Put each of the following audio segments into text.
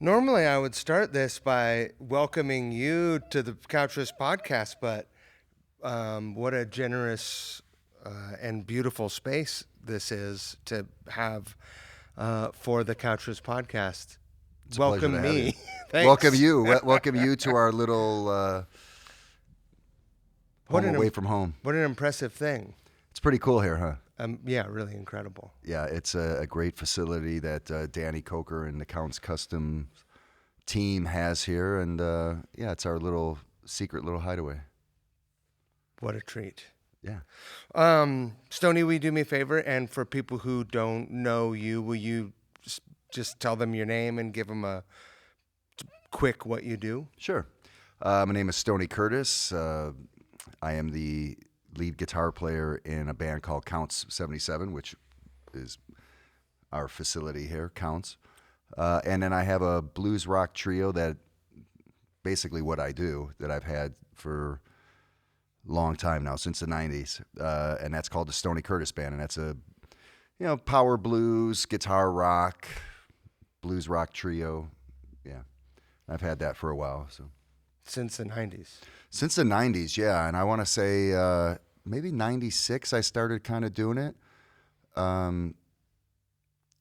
Normally, I would start this by welcoming you to the Couchers podcast, but what a generous and beautiful space this is to have for the Couchers podcast. It's a pleasure to Welcome have you. me. Thanks. Welcome you to our little What home an away im- from home. what an impressive thing. It's pretty cool here, huh? Yeah, really incredible. Yeah, it's a great facility that Danny Coker and the Counts Custom team has here, and yeah, it's our little secret little hideaway. What a treat. Yeah. Stoney, will you do me a favor? And for people who don't know you, will you just tell them your name and give them a quick what you do? Sure. My name is Stoney Curtis. I am the lead guitar player in a band called Counts 77, which is our facility here, Counts. And then I have a blues rock trio that basically what I do that I've had for a long time now, since the 90s. And that's called the Stoney Curtis Band. And that's a, power blues, guitar rock, blues rock trio. Yeah. I've had that for a while. So Since the 90s. since the 90s, yeah. And I want to say maybe 96 I started kind of doing it.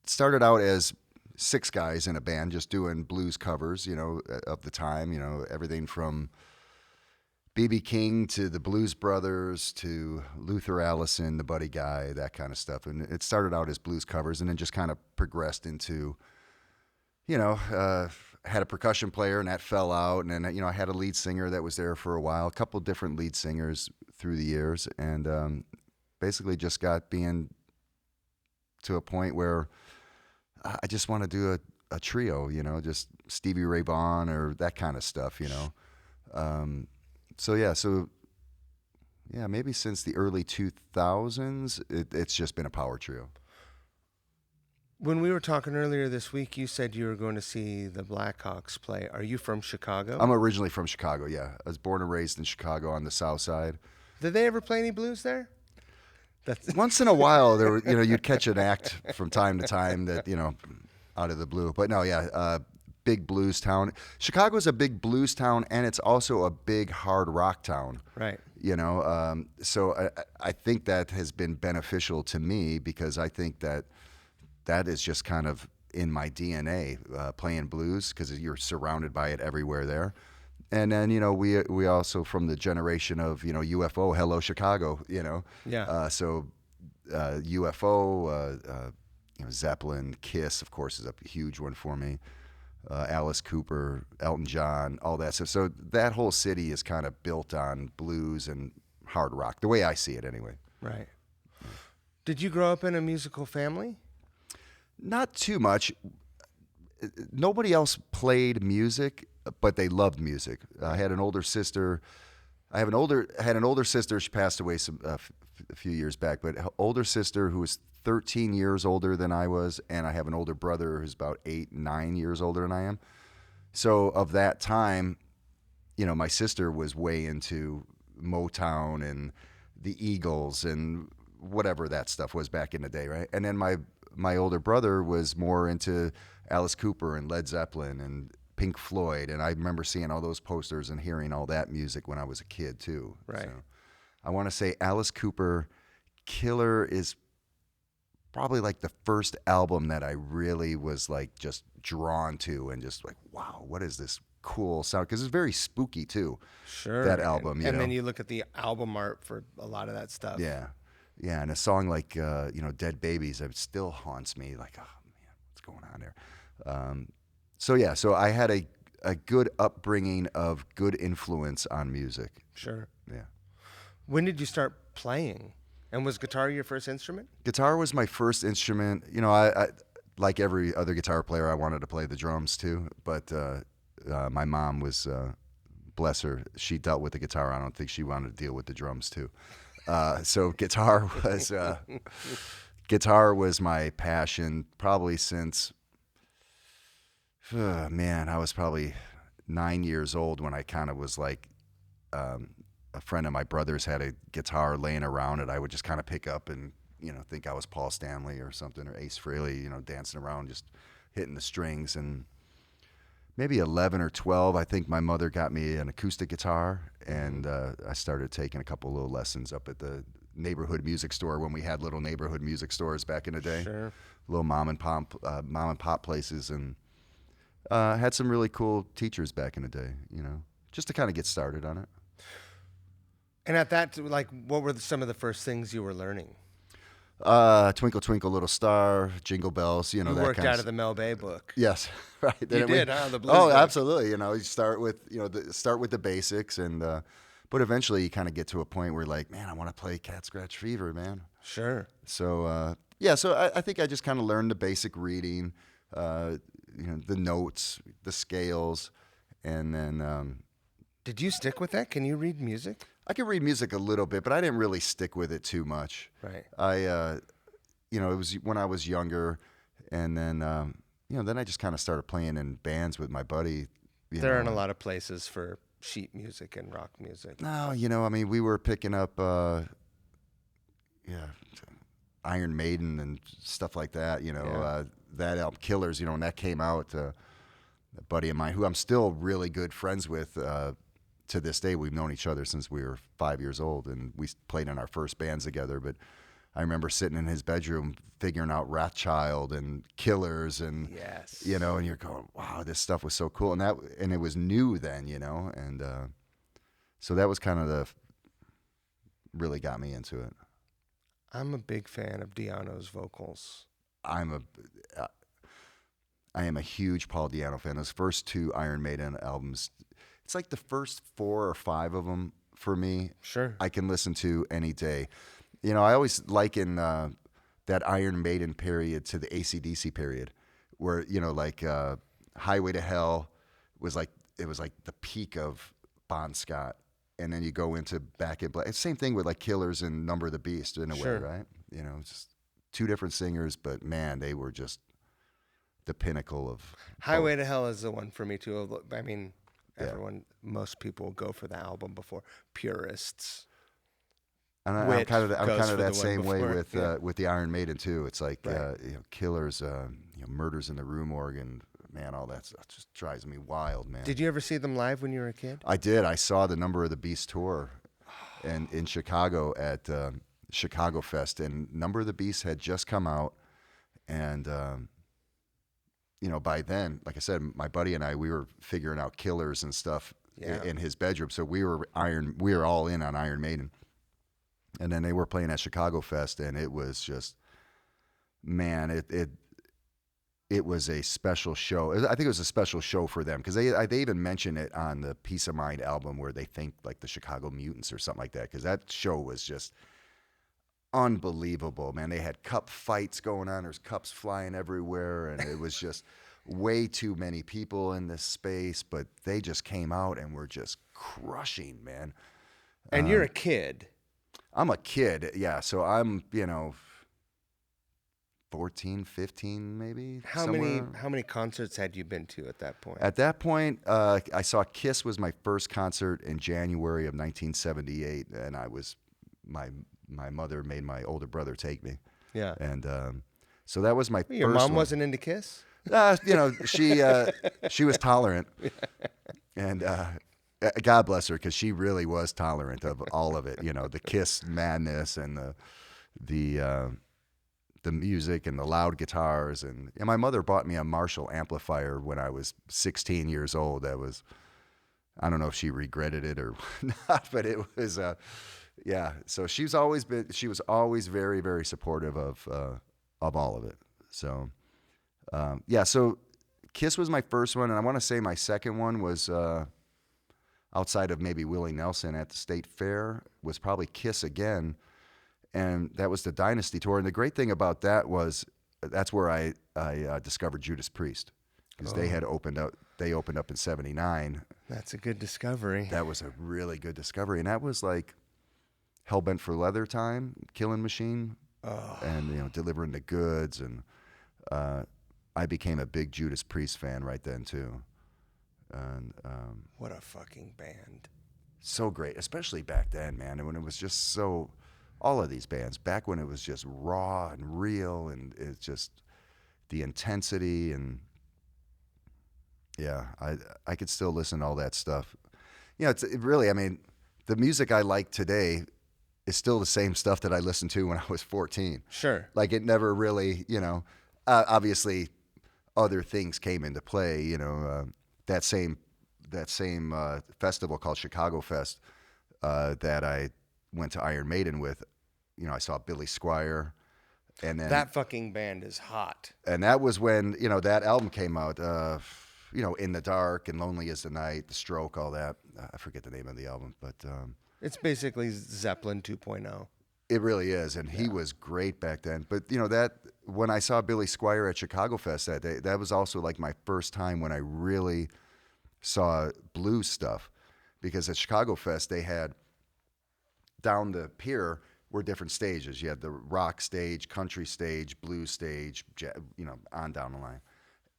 Started out as 6 guys in a band just doing blues covers, of the time, everything from B.B. King to the Blues Brothers to Luther Allison, the Buddy Guy, that kind of stuff. And it started out as blues covers and then just kind of progressed into, had a percussion player and that fell out. And then, I had a lead singer that was there for a while, a couple different lead singers through the years. And basically just got being to a point where I just want to do a trio, just Stevie Ray Vaughan or that kind of stuff, So maybe since the early 2000s, it's just been a power trio. When we were talking earlier this week, you said you were going to see the Blackhawks play. Are you from Chicago? I'm originally from Chicago, yeah. I was born and raised in Chicago on the south side. Did they ever play any blues there? Once in a while, there were, you'd catch an act from time to time that, out of the blue. But no, yeah, big blues town. Chicago's a big blues town, and it's also a big hard rock town. Right. So I think that has been beneficial to me because I think that is just kind of in my DNA, playing blues, because you're surrounded by it everywhere there. And then, we also from the generation of, UFO, Hello Chicago, Yeah. UFO, Zeppelin, Kiss, of course, is a huge one for me. Alice Cooper, Elton John, all that stuff. So that whole city is kind of built on blues and hard rock, the way I see it anyway. Right. Did you grow up in a musical family? Not too much. Nobody else played music, but they loved music. I had an older sister. Had an older sister. She passed away a few years back, but an older sister who was 13 years older than I was, and I have an older brother who's about 8, 9 years older than I am. So of that time, my sister was way into Motown and the Eagles and whatever that stuff was back in the day, right? And then my older brother was more into Alice Cooper and Led Zeppelin and Pink Floyd, and I remember seeing all those posters and hearing all that music when I was a kid too. Right. So I want to say Alice Cooper, Killer is probably like the first album that I really was like just drawn to and just like, wow, what is this cool sound? Because it's very spooky too. Sure. That album, and then you look at the album art for a lot of that stuff. Yeah. Yeah, and a song like Dead Babies, it still haunts me. Like, oh man, what's going on there? So I had a good upbringing of good influence on music. Sure. Yeah. When did you start playing? And was guitar your first instrument? Guitar was my first instrument. I like every other guitar player, I wanted to play the drums too. But my mom was, bless her, she dealt with the guitar. I don't think she wanted to deal with the drums too. So guitar was my passion probably since, I was probably 9 years old when I kind of was like, a friend of my brother's had a guitar laying around and I would just kind of pick up and, think I was Paul Stanley or something, or Ace Frehley, dancing around, just hitting the strings. And maybe 11 or 12, I think my mother got me an acoustic guitar, and I started taking a couple little lessons up at the neighborhood music store when we had little neighborhood music stores back in the day. Sure. Little mom and pop places, and had some really cool teachers back in the day, just to kind of get started on it. And at that, like, what were some of the first things you were learning? Twinkle Twinkle Little Star, Jingle Bells, You that worked kind out of of the Mel Bay book. Yes, right. You did, huh? The blues Oh, book. absolutely. You start with start with the basics, and but eventually you kind of get to a point where like, man, I want to play Cat Scratch Fever, man. Sure. So so I think I just kind of learned the basic reading, the notes, the scales, and then Did you stick with that? Can you read music? I can read music a little bit, but I didn't really stick with it too much. Right. It was when I was younger, and then then I just kind of started playing in bands with my buddy. There aren't a lot of places for sheet music and rock music. No, I mean, we were picking up, Iron Maiden and stuff like that. That album, Killers. When that came out, a buddy of mine who I'm still really good friends with. To this day, we've known each other since we were 5 years old, and we played in our first bands together. But I remember sitting in his bedroom figuring out Wrathchild and Killers, and yes, and you're going, wow, this stuff was so cool, and it was new then, and so that was kind of really got me into it. I'm a big fan of Di'Anno's vocals. I am a huge Paul Di'Anno fan. Those first two Iron Maiden albums, it's like the first 4 or 5 of them for me. Sure. I can listen to any day. I always liken that Iron Maiden period to the AC/DC period, where like Highway to Hell was like the peak of Bon Scott, and then you go into Back in Black. Same thing with like Killers and Number of the Beast in a Sure. way, right? Just 2 different singers, but man, they were just the pinnacle of Highway to Hell is the one for me too. I mean, most people go for the album before purists. And I'm kind of that same way before, with the Iron Maiden too. It's like right. Killers, Murders in the Rue Morgue, man, all that stuff just drives me wild, man. Did you ever see them live when you were a kid? I did. I saw the Number of the Beast tour, and in Chicago at Chicago Fest, and Number of the Beast had just come out, and by then, like I said, my buddy and I, we were figuring out Killers and stuff in his bedroom, so we were all in on Iron Maiden. And then they were playing at Chicago Fest, and it was just, man, it was a special show. I think it was a special show for them because they even mention it on the Peace of Mind album where they think like the Chicago Mutants or something like that, because that show was just unbelievable, man. They had cup fights going on. There's cups flying everywhere, and it was just way too many people in this space, but they just came out and were just crushing, man. And you're a kid. I'm a kid, yeah. So I'm, 14, 15 maybe. How many concerts had you been to at that point? At that point, I saw Kiss was my first concert in January of 1978, and my mother made my older brother take me. Yeah. And so that was my first Your mom one. wasn't into Kiss? She was tolerant, and God bless her, because she really was tolerant of all of it. The Kiss madness and the music and the loud guitars, and my mother bought me a Marshall amplifier when I was 16 years old. That was, I don't know if she regretted it or not, but it was So she was always very, very supportive of all of it. So so Kiss was my first one, and I want to say my second one was outside of maybe Willie Nelson at the State Fair was probably Kiss again. And that was the Dynasty tour. And the great thing about that was that's where I discovered Judas Priest, because they had opened up. They opened up in '79. That's a good discovery. That was a really good discovery, and that was like Hellbent for Leather time, Killing Machine, and Delivering the Goods, and I became a big Judas Priest fan right then too. And what a fucking band! So great, especially back then, man, and when it was just so. All of these bands back when it was just raw and real, and it's just the intensity, and Yeah, I could still listen to all that stuff. It really, I mean, the music I like today is still the same stuff that I listened to when I was 14. Sure. Like it never really, obviously other things came into play, that same festival called Chicago Fest that I went to Iron Maiden with. I saw Billy Squier, and then That fucking band is hot. and that was when that album came out. In the Dark and Lonely as the Night, The Stroke, all that. I forget the name of the album, but It's basically Zeppelin 2.0. it really is, and he was great back then. But that when I saw Billy Squier at Chicago Fest that day, that was also like my first time when I really saw blues stuff, because at Chicago Fest they had down the pier were different stages. You had the rock stage, country stage, blues stage, on down the line.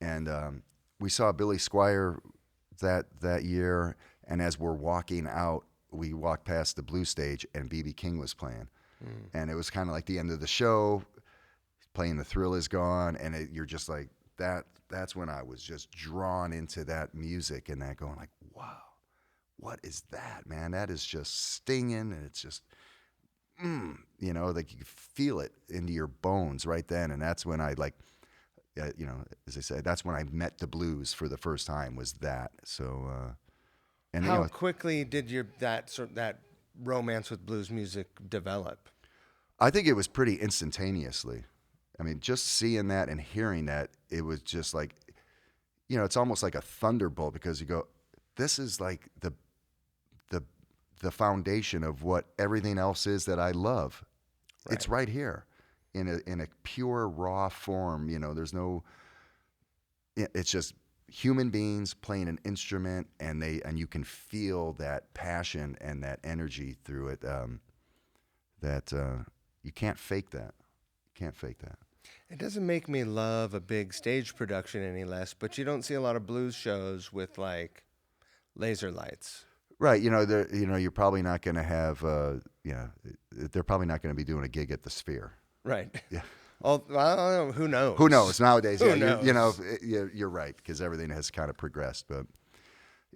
And we saw Billy Squier that year, and as we're walking out, we walked past the blues stage, and B.B. King was playing. And it was kind of like the end of the show, playing The Thrill Is Gone, and you're just like, that's when I was just drawn into that music and that going like, wow, what is that, man? That is just stinging, and it's just, like you feel it into your bones right then. And that's when I as I said, that's when I met the blues for the first time, was that. So, and How quickly did that romance with blues music develop? I think it was pretty instantaneously. I mean, just seeing that and hearing that, it was just like, it's almost like a thunderbolt, because you go, this is like the foundation of what everything else is that I love. Right. It's right here in a pure raw form. There's no. It's just human beings playing an instrument, and you can feel that passion and that energy through it. That you can't fake that. You can't fake that. It doesn't make me love a big stage production any less, but you don't see a lot of blues shows with like laser lights. Right, you're probably not going to have, they're probably not going to be doing a gig at the Sphere. Right. Yeah. I don't know. Who knows? Who knows nowadays? Who knows? You're right, because everything has kind of progressed. But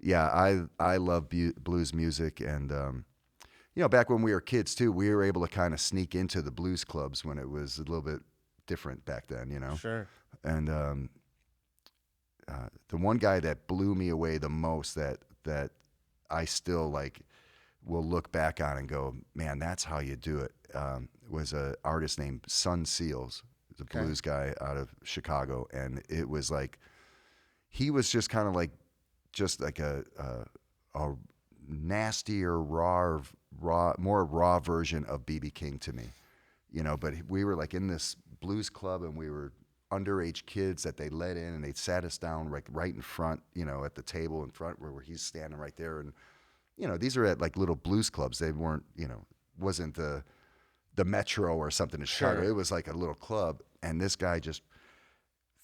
yeah, I love blues music, and back when we were kids too, we were able to kind of sneak into the blues clubs when it was a little bit different back then. Sure. And the one guy that blew me away the most, that I still will look back on and go, man, that's how you do it, was an artist named Sun Seals. He's a blues guy out of Chicago. And it was like, he was just kind of like, a nastier, more raw version of B.B. King to me, but we were like in this blues club, and we were underage kids that they let in, and they sat us down right in front, at the table in front where he's standing right there. And, these are at like little blues clubs. They weren't, wasn't the Metro or something in Chicago. Sure. It was like a little club. And this guy just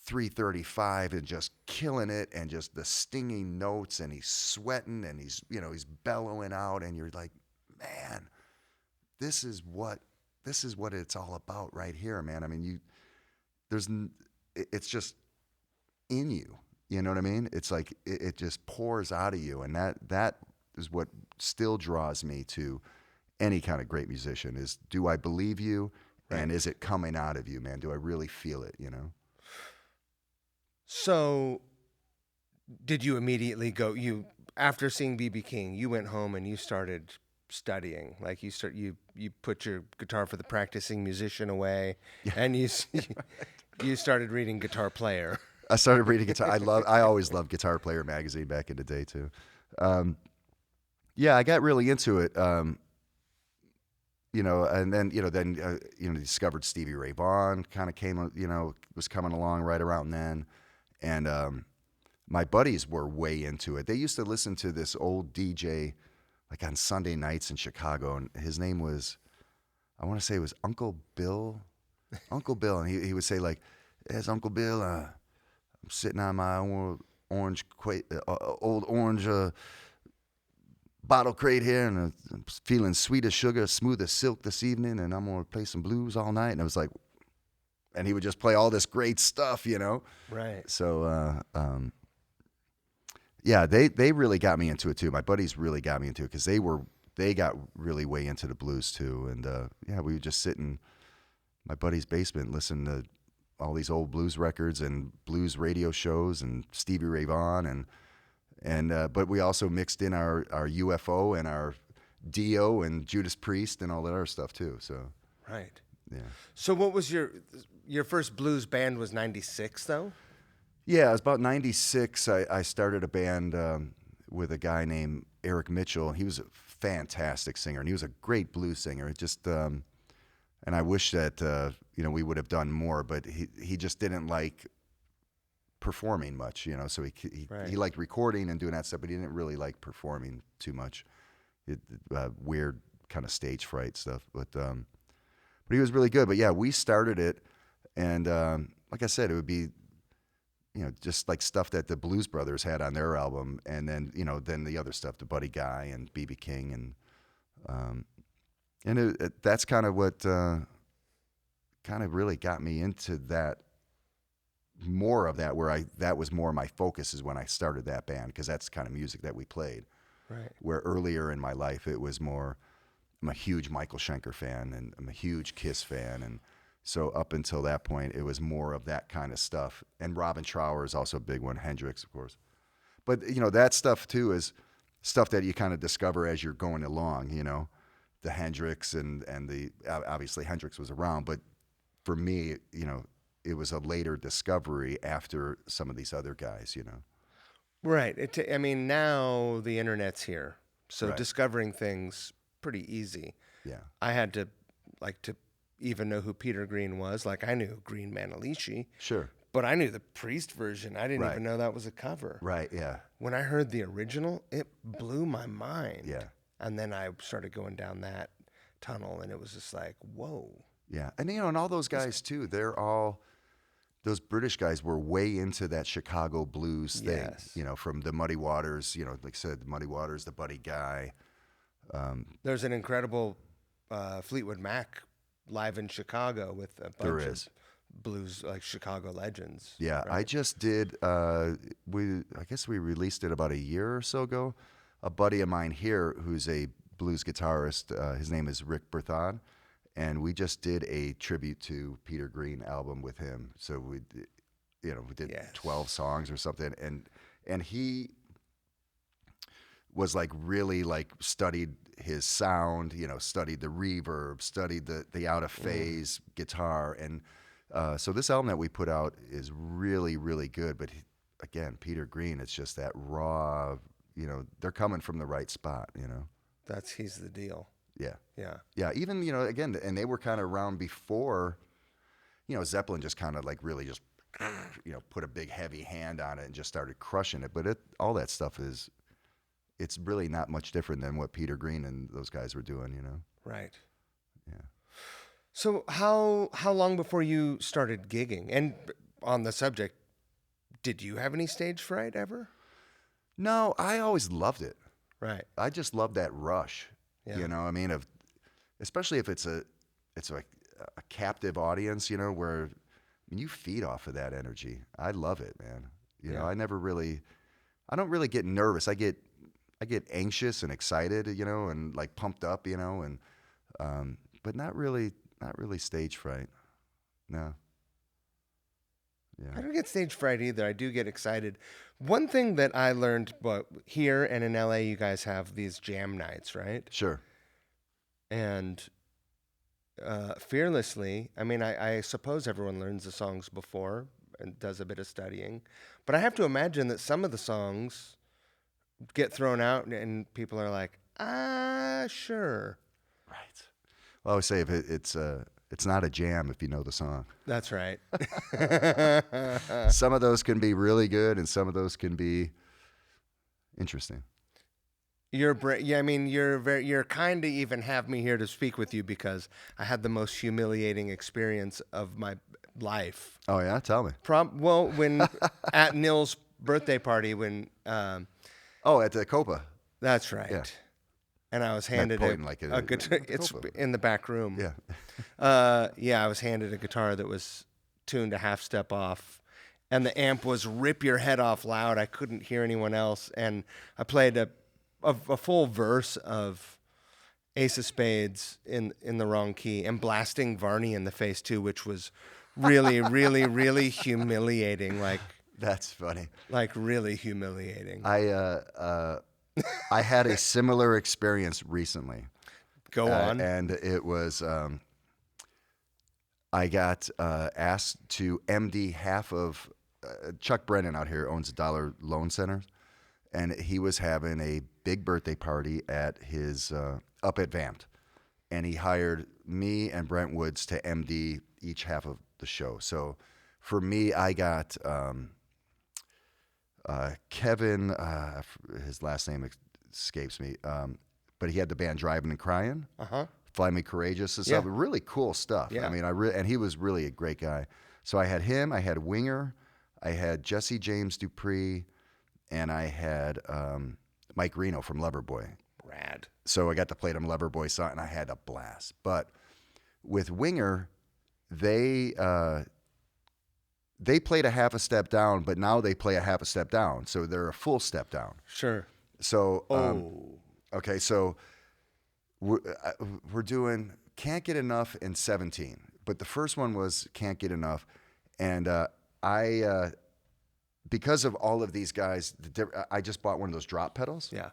335 and just killing it, and just the stinging notes, and he's sweating, and he's bellowing out, and you're like, man, this is what it's all about right here, man. I mean, it's just in you. You know what I mean? It's like it just pours out of you, and that is what still draws me to any kind of great musician. Is, do I believe you, right, and is it coming out of you, man? Do I really feel it? So, did you immediately go? After seeing B.B. King, you went home and you started studying. Like you put your guitar for the practicing musician away, and you started reading Guitar Player. I started reading guitar. I always loved Guitar Player magazine back in the day too. I got really into it. And then discovered Stevie Ray Vaughan kind of was coming along right around then. And my buddies were way into it. They used to listen to this old DJ like on Sunday nights in Chicago, and his name was, I want to say it was Uncle Bill. Uncle Bill, and he would say like, "It's Uncle Bill. I'm sitting on my old orange bottle crate here, and I'm feeling sweet as sugar, smooth as silk this evening, and I'm gonna play some blues all night." And I was like, and he would just play all this great stuff, Right. So Yeah, they really got me into it too. My buddies really got me into it because they got really way into the blues too. And yeah, we would just sit in my buddy's basement, listen to all these old blues records and blues radio shows and Stevie Ray Vaughan but we also mixed in our UFO and our Dio and Judas Priest and all that other stuff too. So Right. yeah. So what was your first blues band was 96 though? Yeah, it was about 96. I started a band with a guy named Eric Mitchell. He was a fantastic singer, and he was a great blues singer. It just, and I wish that we would have done more, but he just didn't like performing much, So he liked recording and doing that stuff, but he didn't really like performing too much. Weird kind of stage fright stuff, but he was really good. But yeah, we started it, and like I said, it would be just like stuff that the Blues Brothers had on their album, and then then the other stuff, the Buddy Guy and B.B. King, and that's kind of what kind of really got me into that. More of that, that was more my focus is when I started that band, because that's the kind of music that we played. Right. Where earlier in my life it was more, I'm a huge Michael Schenker fan, and I'm a huge Kiss fan, and so up until that point, it was more of that kind of stuff. And Robin Trower is also a big one, Hendrix, of course. But, that stuff, too, is stuff that you kind of discover as you're going along, the Hendrix and the, obviously Hendrix was around, but for me, it was a later discovery after some of these other guys, Right. Now the internet's here, so Right. discovering things pretty easy. Yeah. I had to even know who Peter Green was. Like, I knew Green Manalishi, Sure. but I knew the Priest version. I didn't Right. even know that was a cover. Right, yeah. When I heard the original, it blew my mind. Yeah. And then I started going down that tunnel, and it was just like, whoa. Yeah. And, and all those guys, too, those British guys were way into that Chicago blues thing, Yes. From the Muddy Waters, like I said, the Muddy Waters, the Buddy Guy. There's an incredible Fleetwood Mac live in Chicago with a bunch of blues, like Chicago legends. Yeah, right? I just did. I guess we released it about a year or so ago. A buddy of mine here, who's a blues guitarist, his name is Rick Berthon, and we just did a tribute to Peter Green album with him. So we did Yes. 12 songs or something, and he was like really like studied his sound, studied the reverb, studied the out of phase guitar, and so this album that we put out is really, really good. But again, Peter Green, it's just that raw, they're coming from the right spot, He's the deal. Yeah. Yeah. Yeah, even, again, and they were kind of around before, Zeppelin just kind of like really just, put a big heavy hand on it and just started crushing it. But all that stuff it's really not much different than what Peter Green and those guys were doing, Right. Yeah. So how long before you started gigging? And on the subject, did you have any stage fright ever? No, I always loved it. Right. I just love that rush. Yeah. Especially if it's a captive audience, where you feed off of that energy. I love it, man. Yeah. I don't really get nervous. I get anxious and excited, and like pumped up, but not really stage fright. No. Yeah. I don't get stage fright either. I do get excited. One thing that I learned, but here and in LA, you guys have these jam nights, right? Sure. And fearlessly, I suppose everyone learns the songs before and does a bit of studying, but I have to imagine that some of the songs get thrown out and people are like, sure. Right. Well, I always say if it's not a jam if you know the song. That's right. Some of those can be really good, and some of those can be interesting. You're kind to even have me here to speak with you because I had the most humiliating experience of my life. Oh yeah, tell me. When at Nil's birthday party when. At the Copa. That's right. Yeah. And I was handed a guitar. It's in the back room. Yeah. I was handed a guitar that was tuned a half step off, and the amp was rip your head off loud. I couldn't hear anyone else, and I played a full verse of Ace of Spades in the wrong key and blasting Varney in the face too, which was really, really, really humiliating. That's funny. Like really humiliating. I had a similar experience recently. Go on. And it was I got asked to MD half of Chuck Brennan out here owns a Dollar Loan Center, and he was having a big birthday party at his up at Vamped, and he hired me and Brent Woods to MD each half of the show. So for me, I got Kevin, his last name escapes me, but he had the band Driving and Crying, Fly Me Courageous and stuff. Really cool stuff. Yeah. I mean, and he was really a great guy. So I had him, I had Winger, I had Jesse James Dupree, and I had Mike Reno from Loverboy. Rad. So I got to play them Loverboy song, and I had a blast. But with Winger, they played a half a step down, but now they play a half a step down. So they're a full step down. Sure. So, okay, so we're doing Can't Get Enough in 17. But the first one was Can't Get Enough. And I, because of all of these guys, I just bought one of those drop pedals. Yeah.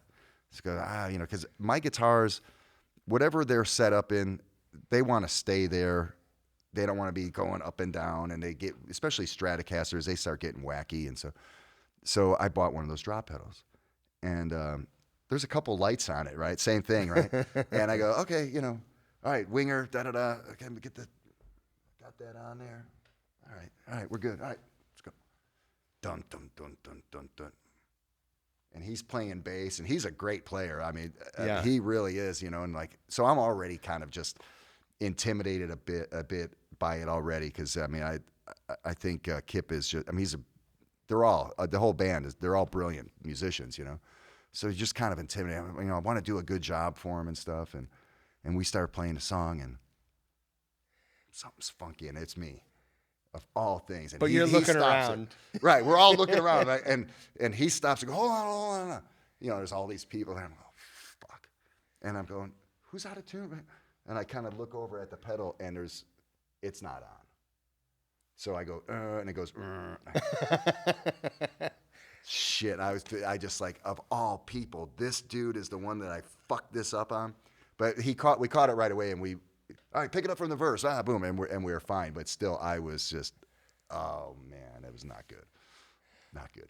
Because my guitars, whatever they're set up in, they want to stay there. They don't want to be going up and down, and they get, especially Stratocasters, they start getting wacky, and so I bought one of those drop pedals, and there's a couple lights on it, right? Same thing, right? And I go, okay, all right, Winger, da da da. Okay, got that on there. All right, we're good. All right, let's go. Dun dun dun dun dun dun. And he's playing bass, and he's a great player. I mean, he really is, and so I'm already kind of just intimidated a bit by it already, because I mean, I think Kip is just, I mean, they're all the whole band they're all brilliant musicians, so he's just kind of intimidated. I want to do a good job for him and stuff, and we start playing a song, and something's funky, and it's me. Of all things, and but you're looking around, right? We're all looking around, right? And he stops and goes, hold on. There's all these people there. I'm like, oh, fuck, and I'm going, who's out of tune? And I kind of look over at the pedal, and it's not on. So I go, and it goes, shit. I just like, of all people, this dude is the one that I fucked this up on. But we caught it right away, and all right, pick it up from the verse. Boom, and we were fine. But still, I was just, oh man, it was not good. Not good.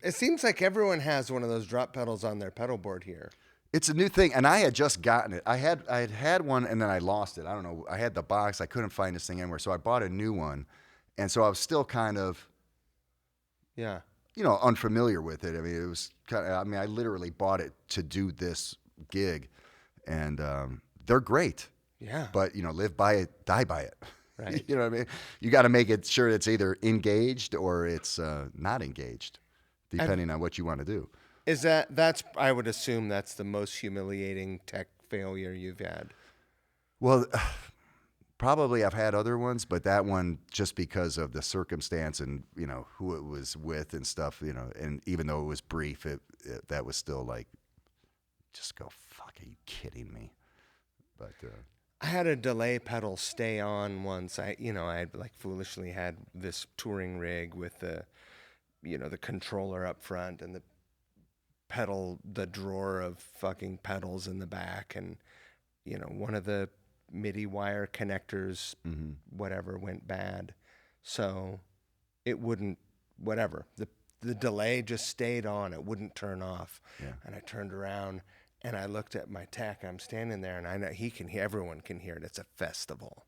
It seems like everyone has one of those drop pedals on their pedal board here. It's a new thing, and I had just gotten it. I had one, and then I lost it. I don't know. I had the box. I couldn't find this thing anywhere, so I bought a new one, and so I was still kind of, unfamiliar with it. I mean, it was kind of. I mean, I literally bought it to do this gig, and they're great. Yeah. But live by it, die by it. Right. You know what I mean? You got to make it sure it's either engaged or it's not engaged, depending on what you want to do. Is that's I would assume that's the most humiliating tech failure you've had. Well, probably I've had other ones, but that one, just because of the circumstance and who it was with and stuff, and even though it was brief, that was still like, just go, fuck, are you kidding me? But I had a delay pedal stay on once. I had like foolishly had this touring rig with the controller up front and the pedal, the drawer of fucking pedals in the back, and one of the MIDI wire connectors, whatever, went bad, so it wouldn't, whatever, the delay just stayed on, it wouldn't turn off. And I turned around and I looked at my tech. I'm standing there, and I know he can hear, everyone can hear it, it's a festival,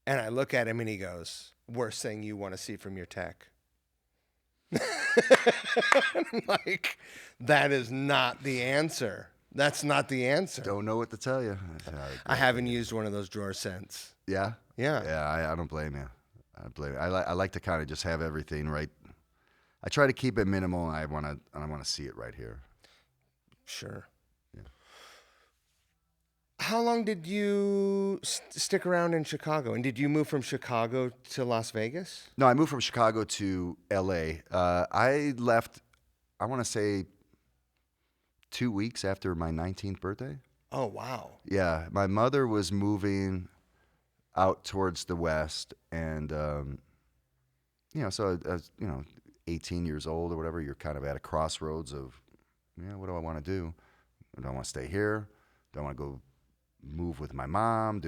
and I look at him and he goes, worst thing you want to see from your tech. I'm like, that is not the answer. That's not the answer. Don't know what to tell you. I haven't used one of those drawers since. Yeah? Yeah. I don't blame you. I like to kind of just have everything right. I try to keep it minimal, and I want to see it right here. Sure. Yeah. How long did you stick around in Chicago? And did you move from Chicago to Las Vegas? No, I moved from Chicago to L.A. I left, I want to say, 2 weeks after my 19th birthday. Oh, wow. Yeah, my mother was moving out towards the west, and so as 18 years old or whatever, you're kind of at a crossroads of, what do I want to do? Do I want to stay here? Do I want to go move with my mom?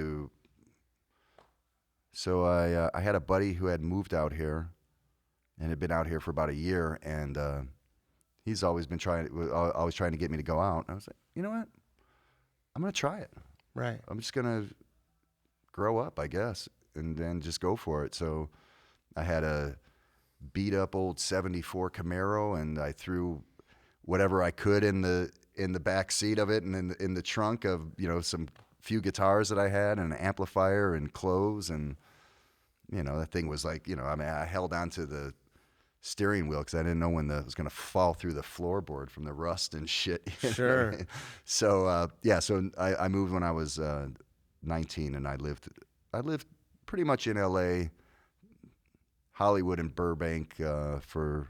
So I had a buddy who had moved out here and had been out here for about a year, and he's always trying to get me to go out. I was like, you know what? I'm gonna try it. Right. I'm just gonna grow up, I guess, and then just go for it. So I had a beat up old '74 Camaro, and I threw whatever I could in the back seat of it, and in the trunk of some few guitars that I had, and an amplifier and clothes, and that thing was like I held onto the steering wheel because I didn't know when it was going to fall through the floorboard from the rust and shit. Sure. So so I moved when I was 19, and I lived pretty much in L.A., Hollywood, and Burbank for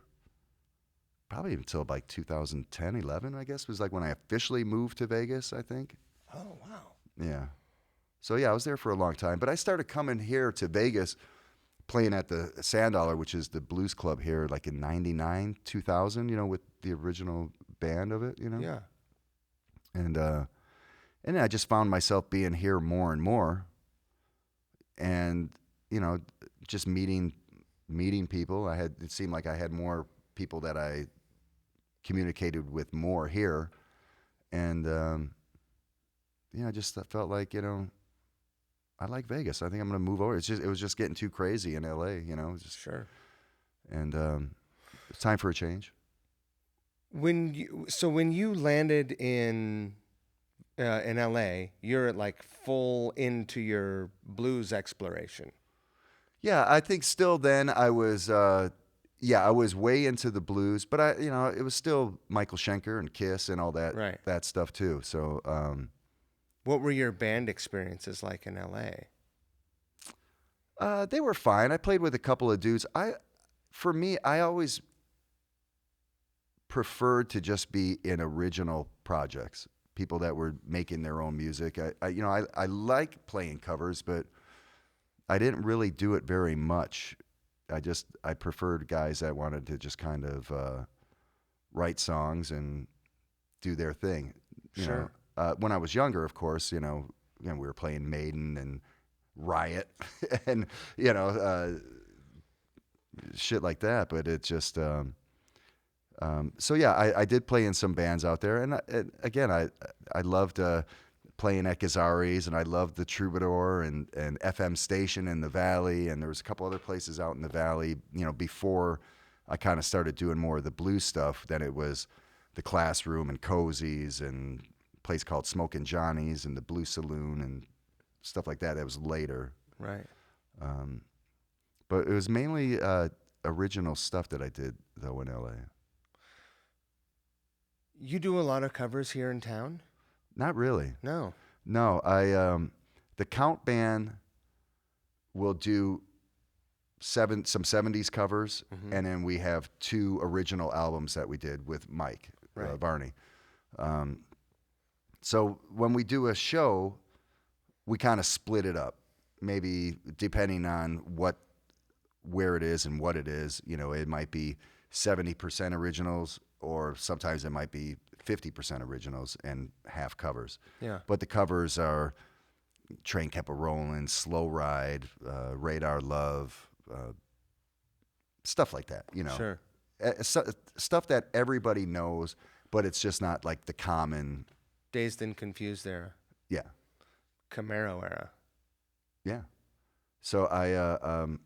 probably until like 2010, 11, I guess, was like when I officially moved to Vegas, I think. Oh, wow. Yeah. So yeah, I was there for a long time, but I started coming here to Vegas playing at the Sand Dollar, which is the blues club here, like in 99, 2000, with the original band of it, Yeah. And then I just found myself being here more and more, and, just meeting people. It seemed like I had more people that I communicated with more here. And, I just felt like, I like Vegas. I think I'm going to move over. It was just getting too crazy in LA, Sure. And it's time for a change. When you landed in LA, you're like full into your blues exploration. Yeah, I think still then I was I was way into the blues, but it was still Michael Schenker and Kiss and all that Right. that stuff too. So What were your band experiences like in LA? they were fine. I played with a couple of dudes. For me, I always preferred to just be in original projects, people that were making their own music. I like playing covers, but I didn't really do it very much. I preferred guys that wanted to just kind of write songs and do their thing. Sure. When I was younger, of course, we were playing Maiden and Riot and shit like that. But it just so yeah, I did play in some bands out there, and again, I loved playing at Gazzari's, and I loved the Troubadour and FM Station in the Valley, and there was a couple other places out in the Valley, before I kind of started doing more of the blues stuff. Then it was the Classroom and Cozy's and a place called Smokin' Johnny's and the Blue Saloon and stuff like that. That was later. Right. But it was mainly original stuff that I did, though, in L.A. You do a lot of covers here in town? Not really. No. No, the Count Band will do some 70s covers, and then we have 2 original albums that we did with Mike Varney. So when we do a show, we kind of split it up, maybe depending on where it is and what it is. It might be 70% originals, or sometimes it might be 50% originals and half covers. Yeah. But the covers are Train Kept a Rollin', Slow Ride, Radar Love, stuff like that, Sure. Stuff that everybody knows, but it's just not like the common. Dazed and Confused era. Yeah. Camaro era. Yeah. So and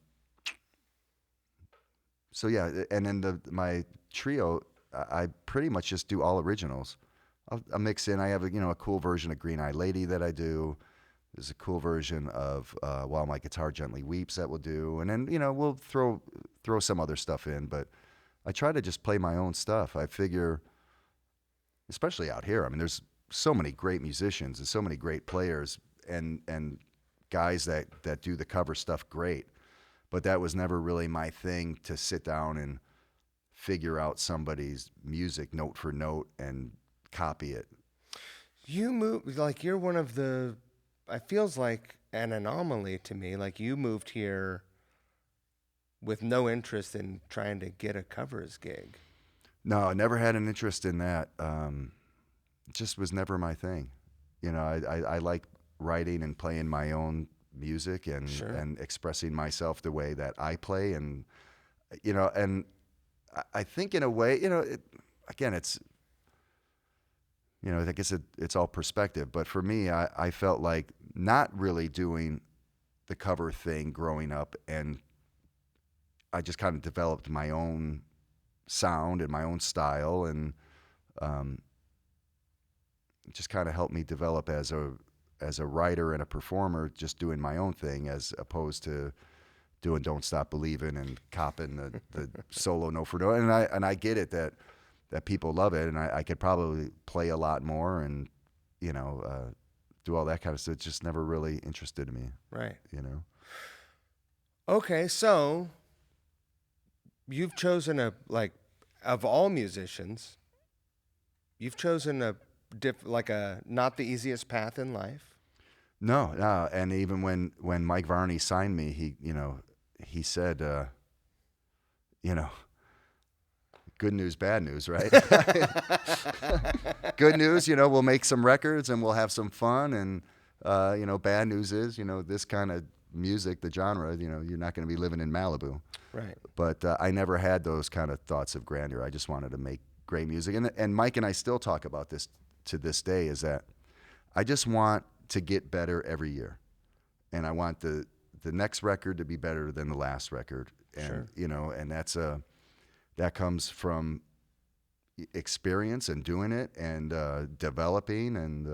then my trio, I pretty much just do all originals. I'll mix in. I have a cool version of Green Eyed Lady that I do. There's a cool version of While My Guitar Gently Weeps that we'll do, and then we'll throw some other stuff in. But I try to just play my own stuff. I figure, especially out here, I mean, there's so many great musicians and so many great players and guys that do the cover stuff great. But that was never really my thing, to sit down and figure out somebody's music note for note and copy it. You move like you're one of the. It feels like an anomaly to me. Like you moved here with no interest in trying to get a covers gig. No, I never had an interest in that. It just was never my thing. You know, I like writing and playing my own music and Sure. and expressing myself the way that I play, and and I think in a way, again, it's I guess it's all perspective, but for me, I felt like not really doing the cover thing growing up, and I just kind of developed my own sound and my own style, and it just kind of helped me develop as a writer and a performer, just doing my own thing as opposed to doing Don't Stop Believin' and copping the solo note for note. And I get it that people love it, and I could probably play a lot more and do all that kind of stuff. It just never really interested me. Right. Okay, so you've chosen of all musicians, you've chosen a not the easiest path in life. No, and even when Mike Varney signed me, he said, good news, bad news, right? Good news, we'll make some records and we'll have some fun, and bad news is, this kind of music, the genre, you're not going to be living in Malibu. Right. But I never had those kind of thoughts of grandeur. I just wanted to make great music, and Mike and I still talk about this to this day, is that I just want to get better every year, and I want the next record to be better than the last record, and Sure. And that comes from experience and doing it and developing, and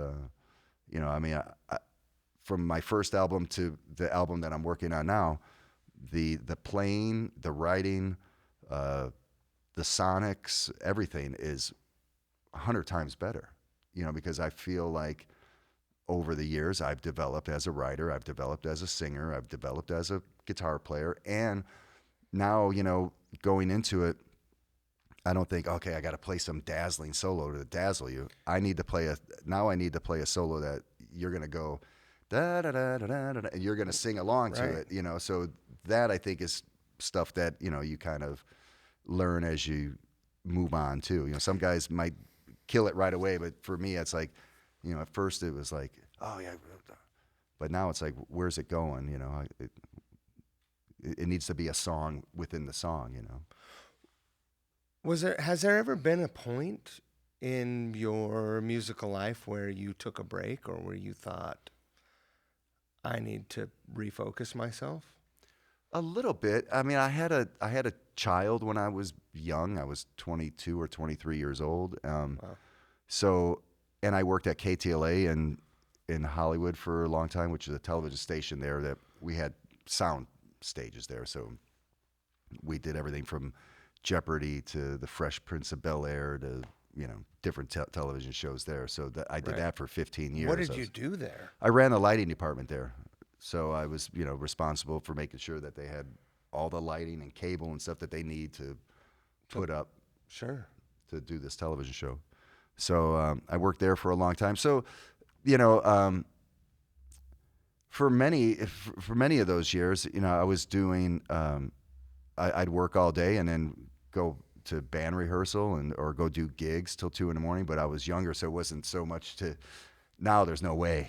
from my first album to the album that I'm working on now, the playing, the writing, the sonics, everything is 100 times better. Because I feel like over the years I've developed as a writer, I've developed as a singer, I've developed as a guitar player, and now, going into it, I don't think, okay, I got to play some dazzling solo to dazzle you. I need to play a solo that you're going to go da da da da da da, and you're going to sing along to it, So that, I think, is stuff that, you kind of learn as you move on too. Some guys might kill it right away, but for me, it's like, at first it was like, oh yeah, but now it's like, where's it going? It needs to be a song within the song. Has there ever been a point in your musical life where you took a break, or where you thought, I need to refocus myself? A little bit. I mean, I had a child when I was young. I was 22 or 23 years old. Wow. So, and I worked at KTLA in Hollywood for a long time, which is a television station there that we had sound stages there. So we did everything from Jeopardy to the Fresh Prince of Bel-Air to, different television shows there. So I did that for 15 years. What did you do there? I ran the lighting department there. So I was, responsible for making sure that they had all the lighting and cable and stuff that they need to put up Sure. to do this television show. So I worked there for a long time. So, for many of those years, I was doing, I'd work all day and then go to band rehearsal or go do gigs till 2 a.m. But I was younger, so it wasn't so much to. Now there's no way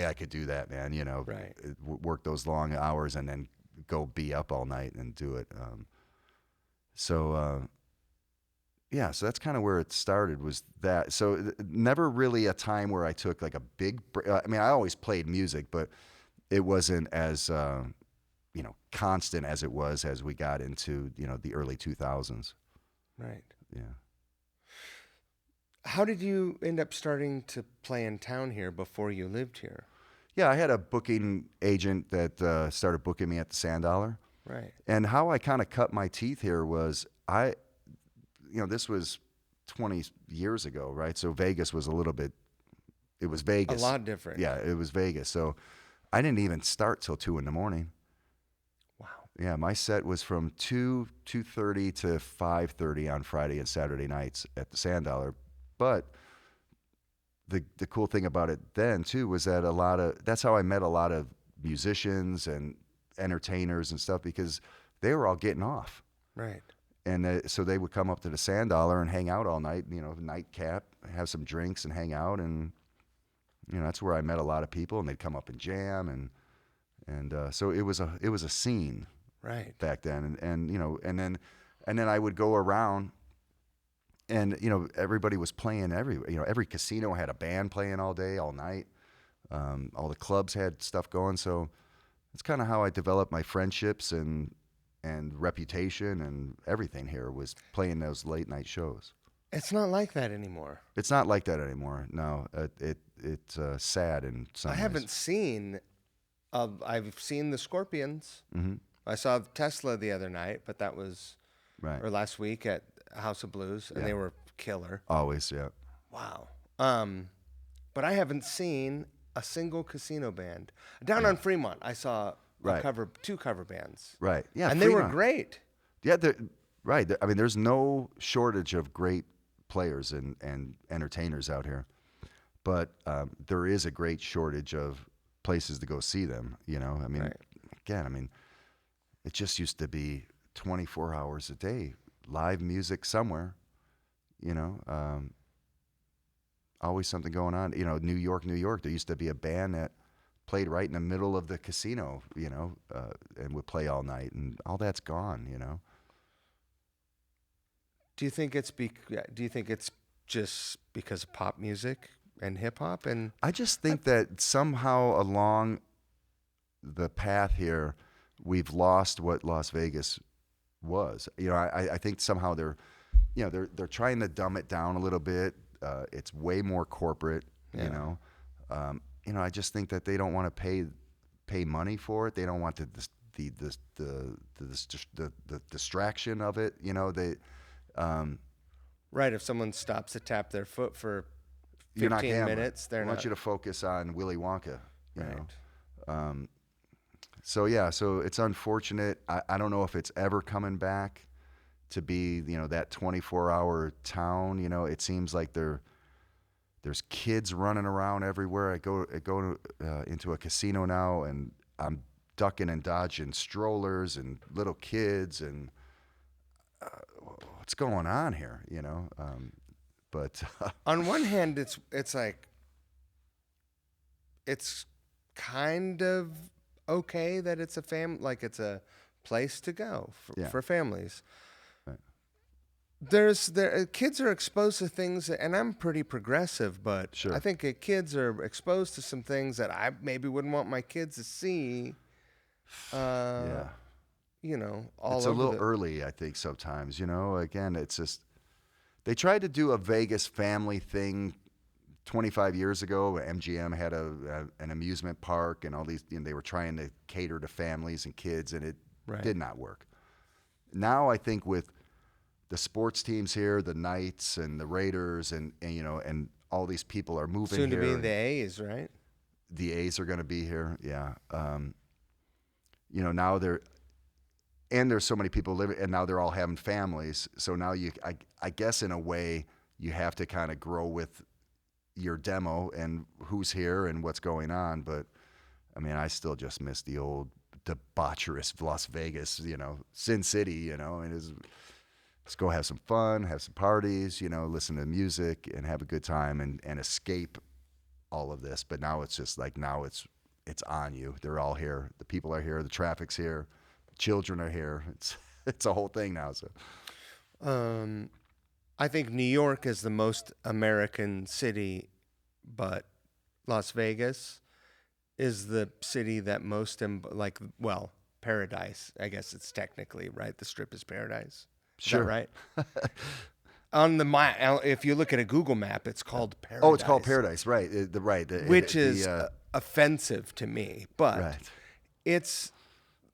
I could do that, man. Right. Work those long hours and then go be up all night and do it. So that's kind of where it started, was that. So never really a time where I took like a big break. I mean, I always played music, but it wasn't as constant as it was as we got into the early 2000s. Right. Yeah. How did you end up starting to play in town here before you lived here? Yeah, I had a booking agent that started booking me at the Sand Dollar. Right. And how I kind of cut my teeth here was this was 20 years ago, right? So Vegas was a little bit It was A Vegas. lot different. Yeah, it was Vegas. So I didn't even start till 2 a.m. Wow. Yeah, my set was from 2:30 to 5:30 on Friday and Saturday nights at the Sand Dollar. But the cool thing about it then too was that that's how I met a lot of musicians and entertainers and stuff, because they were all getting off. Right. And so they would come up to the Sand Dollar and hang out all night, nightcap, have some drinks and hang out. And, that's where I met a lot of people, and they'd come up and jam. And so it was a scene Right. back then. And then I would go around, and, everybody was playing every casino had a band playing all day, all night. All the clubs had stuff going. So it's kind of how I developed my friendships and reputation and everything here, was playing those late night shows. It's not like that anymore. It's not like that anymore. No, it's sad in some I ways. haven't seen. I've seen the Scorpions. Mm-hmm. I saw Tesla the other night, but that was Right. or last week at House of Blues, and Yeah. they were killer. Always, yeah. Wow. But I haven't seen a single casino band. Down on Fremont, I saw Right. two cover bands. Right. Yeah. And they were Fremont. great. Yeah, right. I mean, there's no shortage of great players and entertainers out here, but there is a great shortage of places to go see them. I mean, Right. again, I mean, it just used to be 24 hours a day, live music somewhere. Always something going on. New York. There used to be a band that played right in the middle of the casino, and would play all night, and all that's gone. Do you think it's just because of pop music and hip hop? And I just think that somehow along the path here, we've lost what Las Vegas was. I think somehow they're trying to dumb it down a little bit. It's way more corporate. Yeah. I just think that they don't want to pay money for it. They don't want the distraction of it. They. Right, if someone stops to tap their foot for You're not 15 gambling. minutes, they're I want not. you to focus on Willy Wonka. You Right. know. So it's unfortunate. I don't know if it's ever coming back to be that 24-hour town. It seems like there's kids running around everywhere. I go into a casino now, and I'm ducking and dodging strollers and little kids, and what's going on here? But On one hand, it's like it's kind of okay that it's it's a place to go for families. Right. Kids are exposed to things, and I'm pretty progressive, but Sure. I think kids are exposed to some things that I maybe wouldn't want my kids to see. Yeah. All It's a over little early, I think, sometimes. Again, it's just they tried to do a Vegas family thing 25 years ago. MGM had an amusement park, and all these. They were trying to cater to families and kids, and it Right. did not work. Now, I think with the sports teams here, the Knights and the Raiders, and all these people are moving soon to here. be the A's, right? The A's are going to be here, yeah. Now there's so many people living, and now they're all having families. So now I guess in a way, you have to kind of grow with your demo and who's here and what's going on. But I mean, I still just miss the old debaucherous Las Vegas, Sin City, and let's go have some fun, have some parties, listen to music and have a good time and escape all of this. But now it's just like, it's on you. They're all here. The people are here. The traffic's here. The children are here. It's a whole thing now. So, I think New York is the most American city, but Las Vegas is the city that most paradise. I guess it's technically right. The Strip is paradise. Is Sure. that right? On the if you look at a Google map, it's called Paradise. Oh, it's called Paradise, right? Which is offensive to me, but right. it's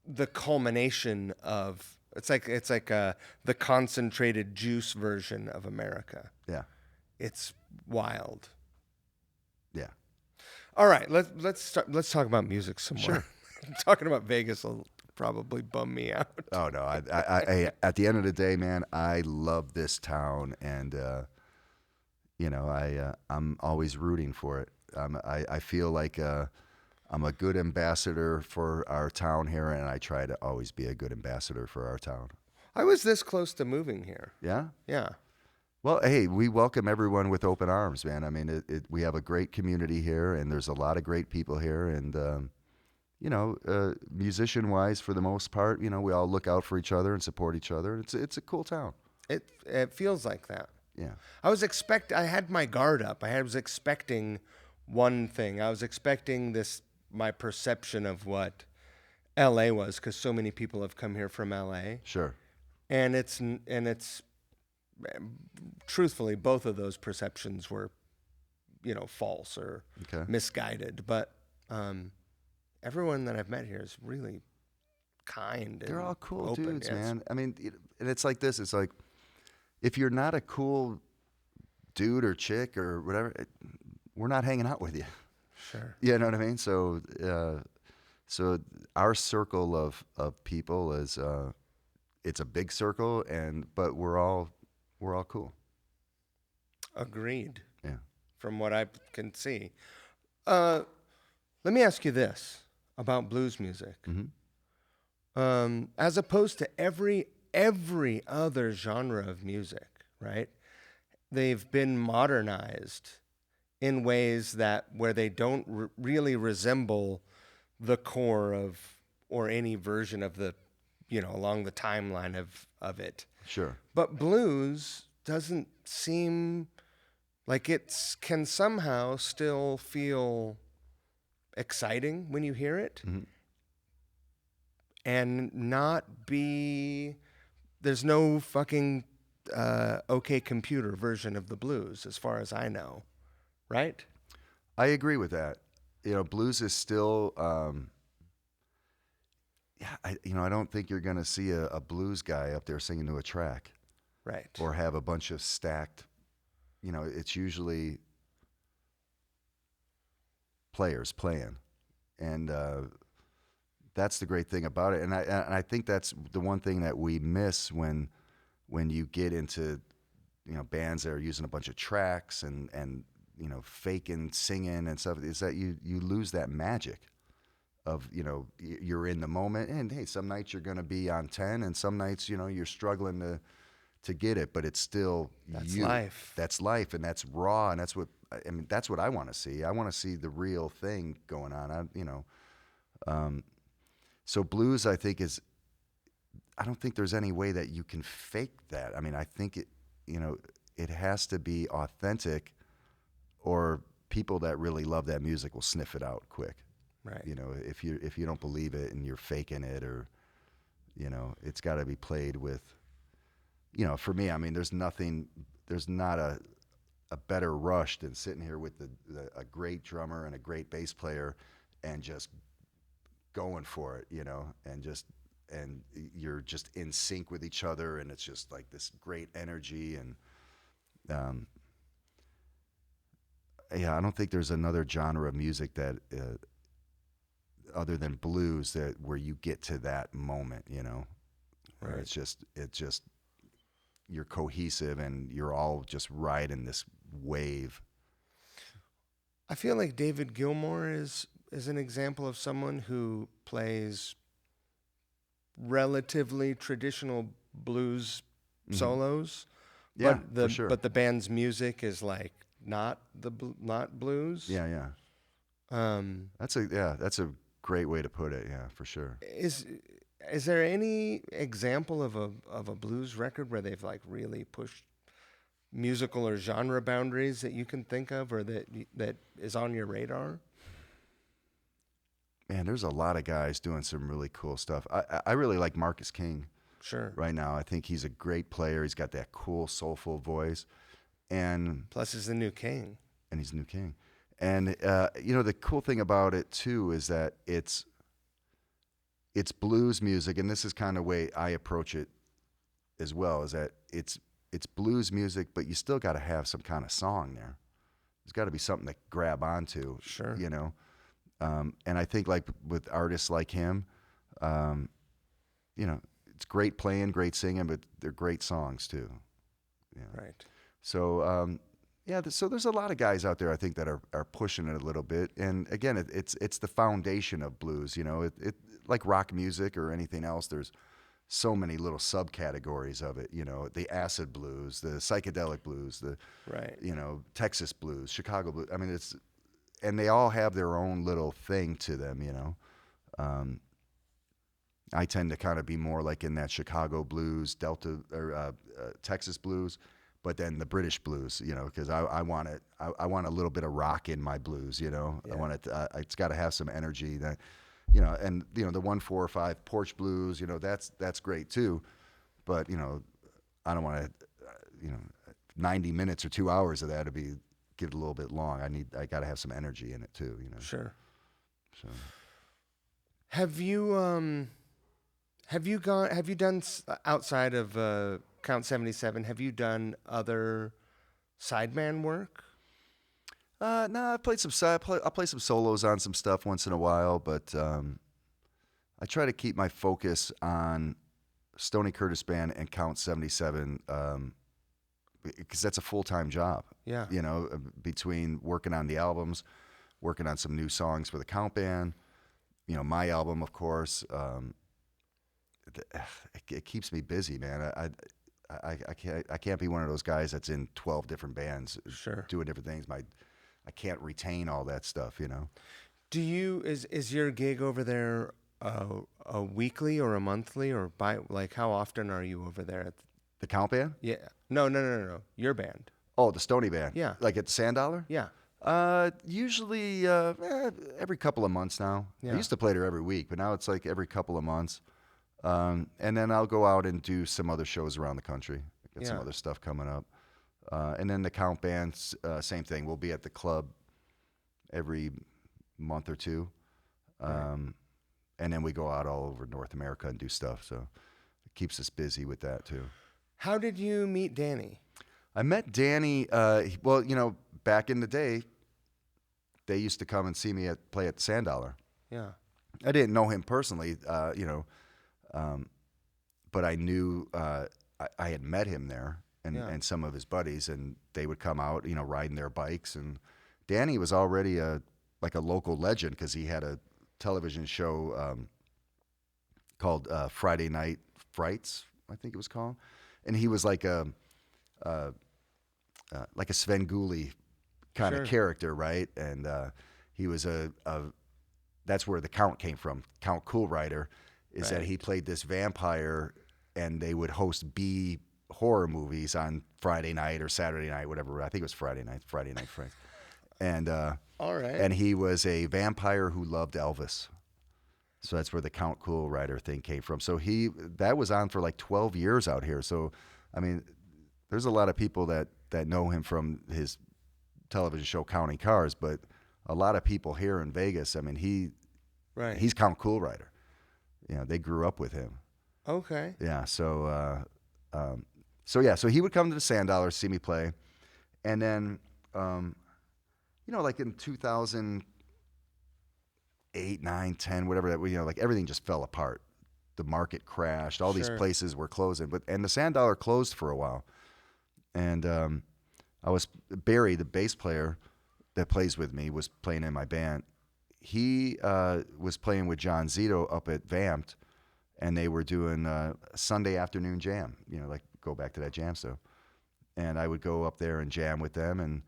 the culmination of it's like the concentrated juice version of America. Yeah. It's wild. Yeah. All right, let's talk about music some more. Sure. Talking about Vegas will probably bum me out. Oh no! At the end of the day, man, I love this town, and I'm always rooting for it. I feel like I'm a good ambassador for our town here, and I try to always be a good ambassador for our town. I was this close to moving here. Yeah. Yeah. Well, hey, we welcome everyone with open arms, man. I mean, we have a great community here, and there's a lot of great people here, and musician-wise, for the most part, we all look out for each other and support each other. It's a cool town. It feels like that. Yeah. I had my guard up. I was expecting one thing. I was expecting my perception of what LA was, because so many people have come here from LA. Sure. And it's truthfully, both of those perceptions were, false or misguided. But everyone that I've met here is really kind. They're all cool open. dudes, man. I mean, and it's like this. It's like, if you're not a cool dude or chick or whatever, we're not hanging out with you. Sure. You know what I mean? So our circle of people is it's a big circle, but we're all cool. Agreed. Yeah. From what I can see. Let me ask you this about blues music. Mm-hmm. As opposed to every other genre of music, right? They've been modernized in ways where they don't really resemble the core of, or any version of the, along the timeline of it. Sure. But blues doesn't seem like can somehow still feel exciting when you hear it. Mm-hmm. And not be, there's no fucking OK Computer version of the blues, as far as I know, right? I agree with that. Blues is still, I don't think you're going to see a blues guy up there singing to a track. Right. Or have a bunch of stacked, it's usually players playing. And that's the great thing about it. And I think that's the one thing that we miss when you get into, bands that are using a bunch of tracks and faking singing and stuff, is that you lose that magic of, you're in the moment. And hey, some nights you're going to be on 10, and some nights, you're struggling to get it, but it's still life. That's life, and that's raw, and that's what I want to see. I want to see the real thing going on. So blues, I think, I don't think there's any way that you can fake that. I mean, I think it has to be authentic, or people that really love that music will sniff it out quick. Right. If you don't believe it and you're faking it, or it's got to be played with. For me, I mean, there's not a better rush than sitting here with a great drummer and a great bass player and just going for it, and you're just in sync with each other, and it's just like this great energy. And I don't think there's another genre of music that other than blues where you get to that moment, where Right. it's just you're cohesive and you're all just riding this wave. I feel like David Gilmour is an example of someone who plays relatively traditional blues solos. Yeah, but for sure. But the band's music is like not blues. Yeah. That's a great way to put it. Yeah, for sure. Is there any example of a blues record where they've like really pushed musical or genre boundaries that you can think of, or that is on your radar? Man, there's a lot of guys doing some really cool stuff. I really like Marcus King. Sure. Right now, I think he's a great player. He's got that cool, soulful voice, and Plus, he's the new king. he's the new king. And the cool thing about it too is that it's blues music, and this is kind of the way I approach it as well. Is that it's blues music, but you still got to have some kind of song there. there's got to be something to grab onto. Sure. You know, and I think like with artists like him, you know, it's great playing, great singing, but they're great songs too. Yeah. Right. So yeah, so there's a lot of guys out there I think that are pushing it a little bit. And again, it's the foundation of blues. You know, it like rock music or anything else. There's so many little subcategories of it. You know, the acid blues, the psychedelic blues, the Right. you know, Texas blues, Chicago blues. I mean, and they all have their own little thing to them. You know. I tend to kind of be more like in that Chicago blues, Delta or Texas blues, but then the British blues, you know, because I want it. I want a little bit of rock in my blues, you know. Yeah. I want it. It's got to have some energy. That, you know, and you know the 1, 4, or 5 porch blues, you know, that's great too, but you know, I don't want to, you know, 90 minutes or 2 hours of that to give it a little bit long. I got to have some energy in it too, you know. Sure. So Have you done outside of Count 77? Have you done other sideman work? no, I played I'll play some solos on some stuff once in a while, but I try to keep my focus on Stoney Curtis Band and Count 77 because that's a full-time job. Yeah. You know, between working on the albums, working on some new songs for the Count Band, you know, my album, of course. It keeps me busy, man. I can't be one of those guys that's in 12 different bands, Sure. doing different things. I can't retain all that stuff, you know. Is your gig over there a weekly or a monthly or like how often are you over there? The Count Band? Yeah. No. Your band. Oh, the Stoney Band. Yeah. Like at the Sand Dollar? Yeah. Usually every couple of months now. Yeah. I used to play there every week, but now it's like every couple of months. And then I'll go out and do some other shows around the country. Got some Yeah. other stuff coming up. And then the Count Band, same thing. We'll be at the club every month or two. Right. And then we go out all over North America and do stuff. So it keeps us busy with that too. How did you meet Danny? I met Danny, well, you know, back in the day, they used to come and see me play at the Sand Dollar. Yeah. I didn't know him personally, you know, but I knew I had met him there and some of his buddies, and they would come out, you know, riding their bikes. And Danny was already like a local legend because he had a television show called Friday Night Frights, I think it was called, and he was like a Svengoolie kind Sure. of character, right? And he was that's where the Count came from. Count Cool Rider is that Right. he played this vampire, and they would host B horror movies on Friday night or Saturday night, whatever. I think it was Friday night Frights. And All right. and he was a vampire who loved Elvis. So that's where the Count Cool Rider thing came from. So that was on for like 12 years out here. So I mean, there's a lot of people that know him from his television show Counting Cars, but a lot of people here in Vegas, I mean, Right. he's Count Cool Rider. You know, they grew up with him. Okay. Yeah, so so he would come to the Sand Dollar, see me play, and then you know, like in 2008, 9, 10, whatever that, you know, like everything just fell apart. The market crashed. All these Sure. places were closing, and the Sand Dollar closed for a while. And Barry, the bass player that plays with me, was playing in my band. He was playing with John Zito up at Vamped, and they were doing a Sunday afternoon jam. You know, like go back to that jam stuff. And I would go up there and jam with them, and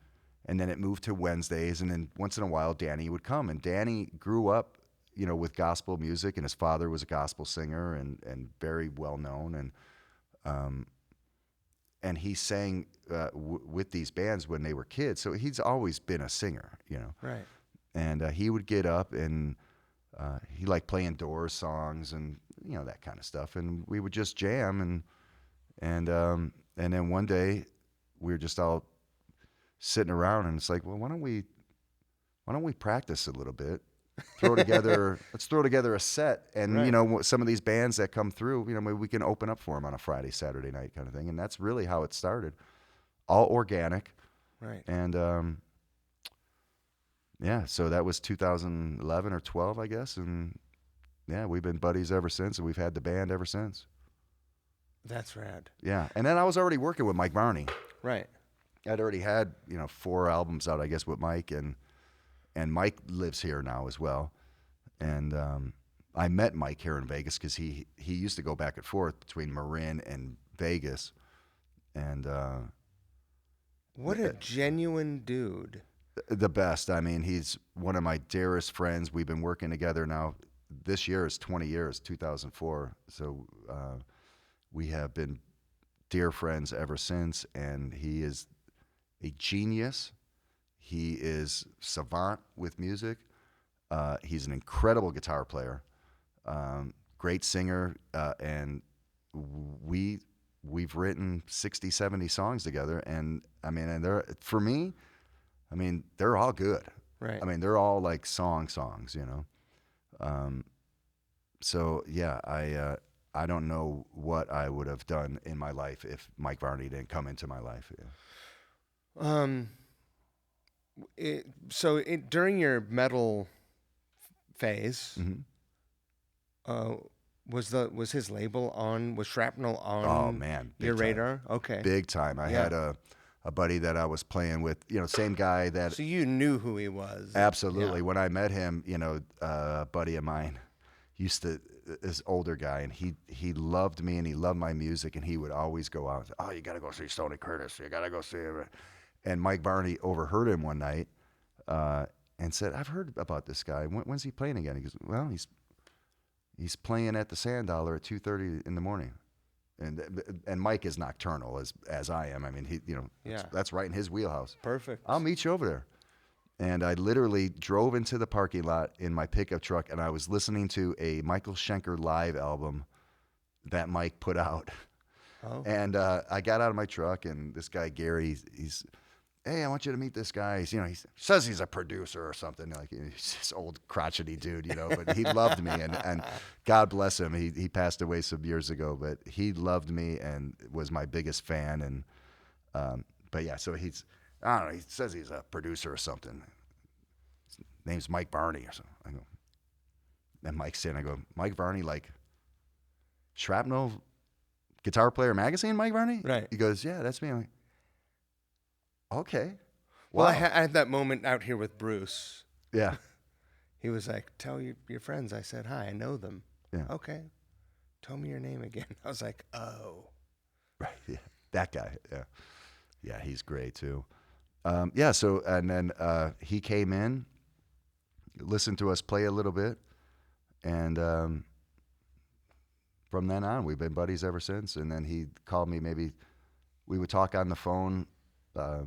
then it moved to Wednesdays, and then once in a while Danny would come. And Danny grew up, you know, with gospel music, and his father was a gospel singer and very well known, and he sang with these bands when they were kids. So he's always been a singer, you know. Right. And he would get up and he liked playing Doors songs and, you know, that kind of stuff. And we would just jam, and then one day we were just all sitting around, and it's like, well, why don't we practice a little bit? Let's throw together a set, and Right. you know, some of these bands that come through, you know, maybe we can open up for them on a Friday, Saturday night kind of thing. And that's really how it started, all organic. Right. And yeah, so that was 2011 or 12, I guess, and yeah, we've been buddies ever since, and we've had the band ever since. That's rad. Yeah, and then I was already working with Mike Varney. Right. I'd already had 4 albums out, I guess, with Mike, and Mike lives here now as well. And I met Mike here in Vegas because he used to go back and forth between Marin and Vegas, and What a genuine dude. the best. I mean, he's one of my dearest friends. We've been working together now. This year is 20 years, 2004. So we have been dear friends ever since, and he is a genius. He is savant with music. He's an incredible guitar player, great singer, and we've written 60, 70 songs together. And I mean, and they're, for me, I mean, they're all good. Right. I mean, they're all like songs, So yeah, I don't know what I would have done in my life if Mike Varney didn't come into my life. Yeah. During your metal phase, Mm-hmm. was his label on? Was Shrapnel on? Oh man, big your time. radar? Okay. Big time. I had a buddy that I was playing with, same guy that. So you knew who he was. Absolutely. Yeah. When I met him, a buddy of mine this older guy, and he loved me and he loved my music, and he would always go out and say, "Oh, you got to go see Stoney Curtis. You got to go see him." And Mike Varney overheard him one night and said, "I've heard about this guy. When's he playing again?" He goes, "Well, he's playing at the Sand Dollar at 2:30 in the morning." And Mike is nocturnal as I am. I mean, that's right in his wheelhouse. Perfect. I'll meet you over there. And I literally drove into the parking lot in my pickup truck, and I was listening to a Michael Schenker live album that Mike put out. Oh. And I got out of my truck, and this guy Gary, he's, "Hey, I want you to meet this guy." He says he's a producer or something. Like, he's this old crotchety dude, But he loved me, and God bless him. He passed away some years ago, but he loved me and was my biggest fan. And but yeah, so I don't know. He says he's a producer or something. His name's Mike Varney or something. I go, and Mike's saying, I go, "Mike Varney, like Shrapnel Guitar Player Magazine, Mike Varney?" Right. He goes, "Yeah, that's me." I'm like, "Okay." Well, Wow. I had that moment out here with Bruce. Yeah. He was like, "Tell your friends I said hi. I know them." Yeah. Okay. Tell me your name again. I was like, "Oh." Right. Yeah. That guy. Yeah. Yeah. He's great too. Yeah. So, and then he came in, listened to us play a little bit, and from then on, we've been buddies ever since. And then he called me. Maybe we would talk on the phone a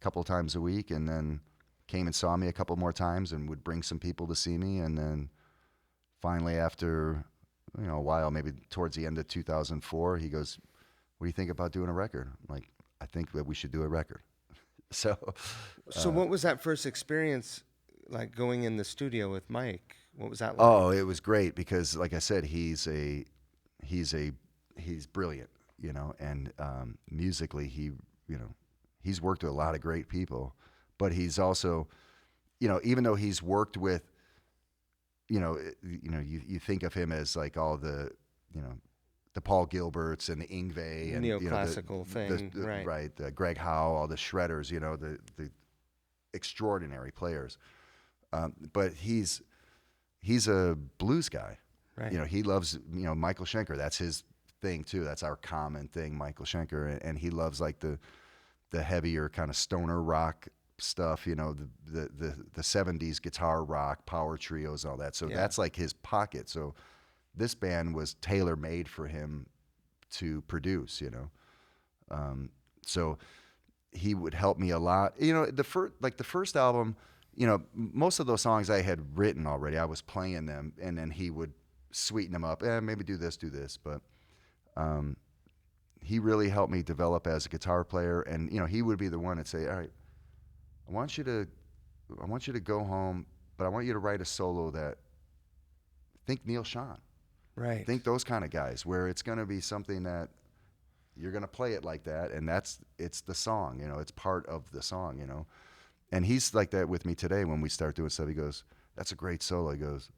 couple of times a week, and then came and saw me a couple more times, and would bring some people to see me. And then finally, after a while, maybe towards the end of 2004, he goes, "What do you think about doing a record?" I'm like, "I think that we should do a record." So what was that first experience like, going in the studio with Mike? What was that like? Oh, it was great because, like I said, he's brilliant, and musically he's worked with a lot of great people, but he's also, even though he's worked with, you think of him as like all the Paul Gilberts and the Yngwie and neoclassical thing, right? Right, the Greg Howe, all the shredders, the extraordinary players, but he's a blues guy. Right. He loves Michael Schenker. That's his thing too. That's our common thing, Michael Schenker, and he loves like the heavier kind of stoner rock stuff. The 70s guitar rock, power trios, all that. So that's like his pocket. So this band was tailor made for him to produce. So he would help me a lot. The first album. Most of those songs I had written already. I was playing them, and then he would sweeten them up. Maybe do this. But he really helped me develop as a guitar player. And he would be the one that'd say, "All right, I want you to go home, but I want you to write a solo that think Neil Schon, Right? Think those kind of guys, where it's going to be something that you're going to play it like that, and it's the song. It's part of the song. And he's like that with me today when we start doing stuff. He goes, "That's a great solo." He goes,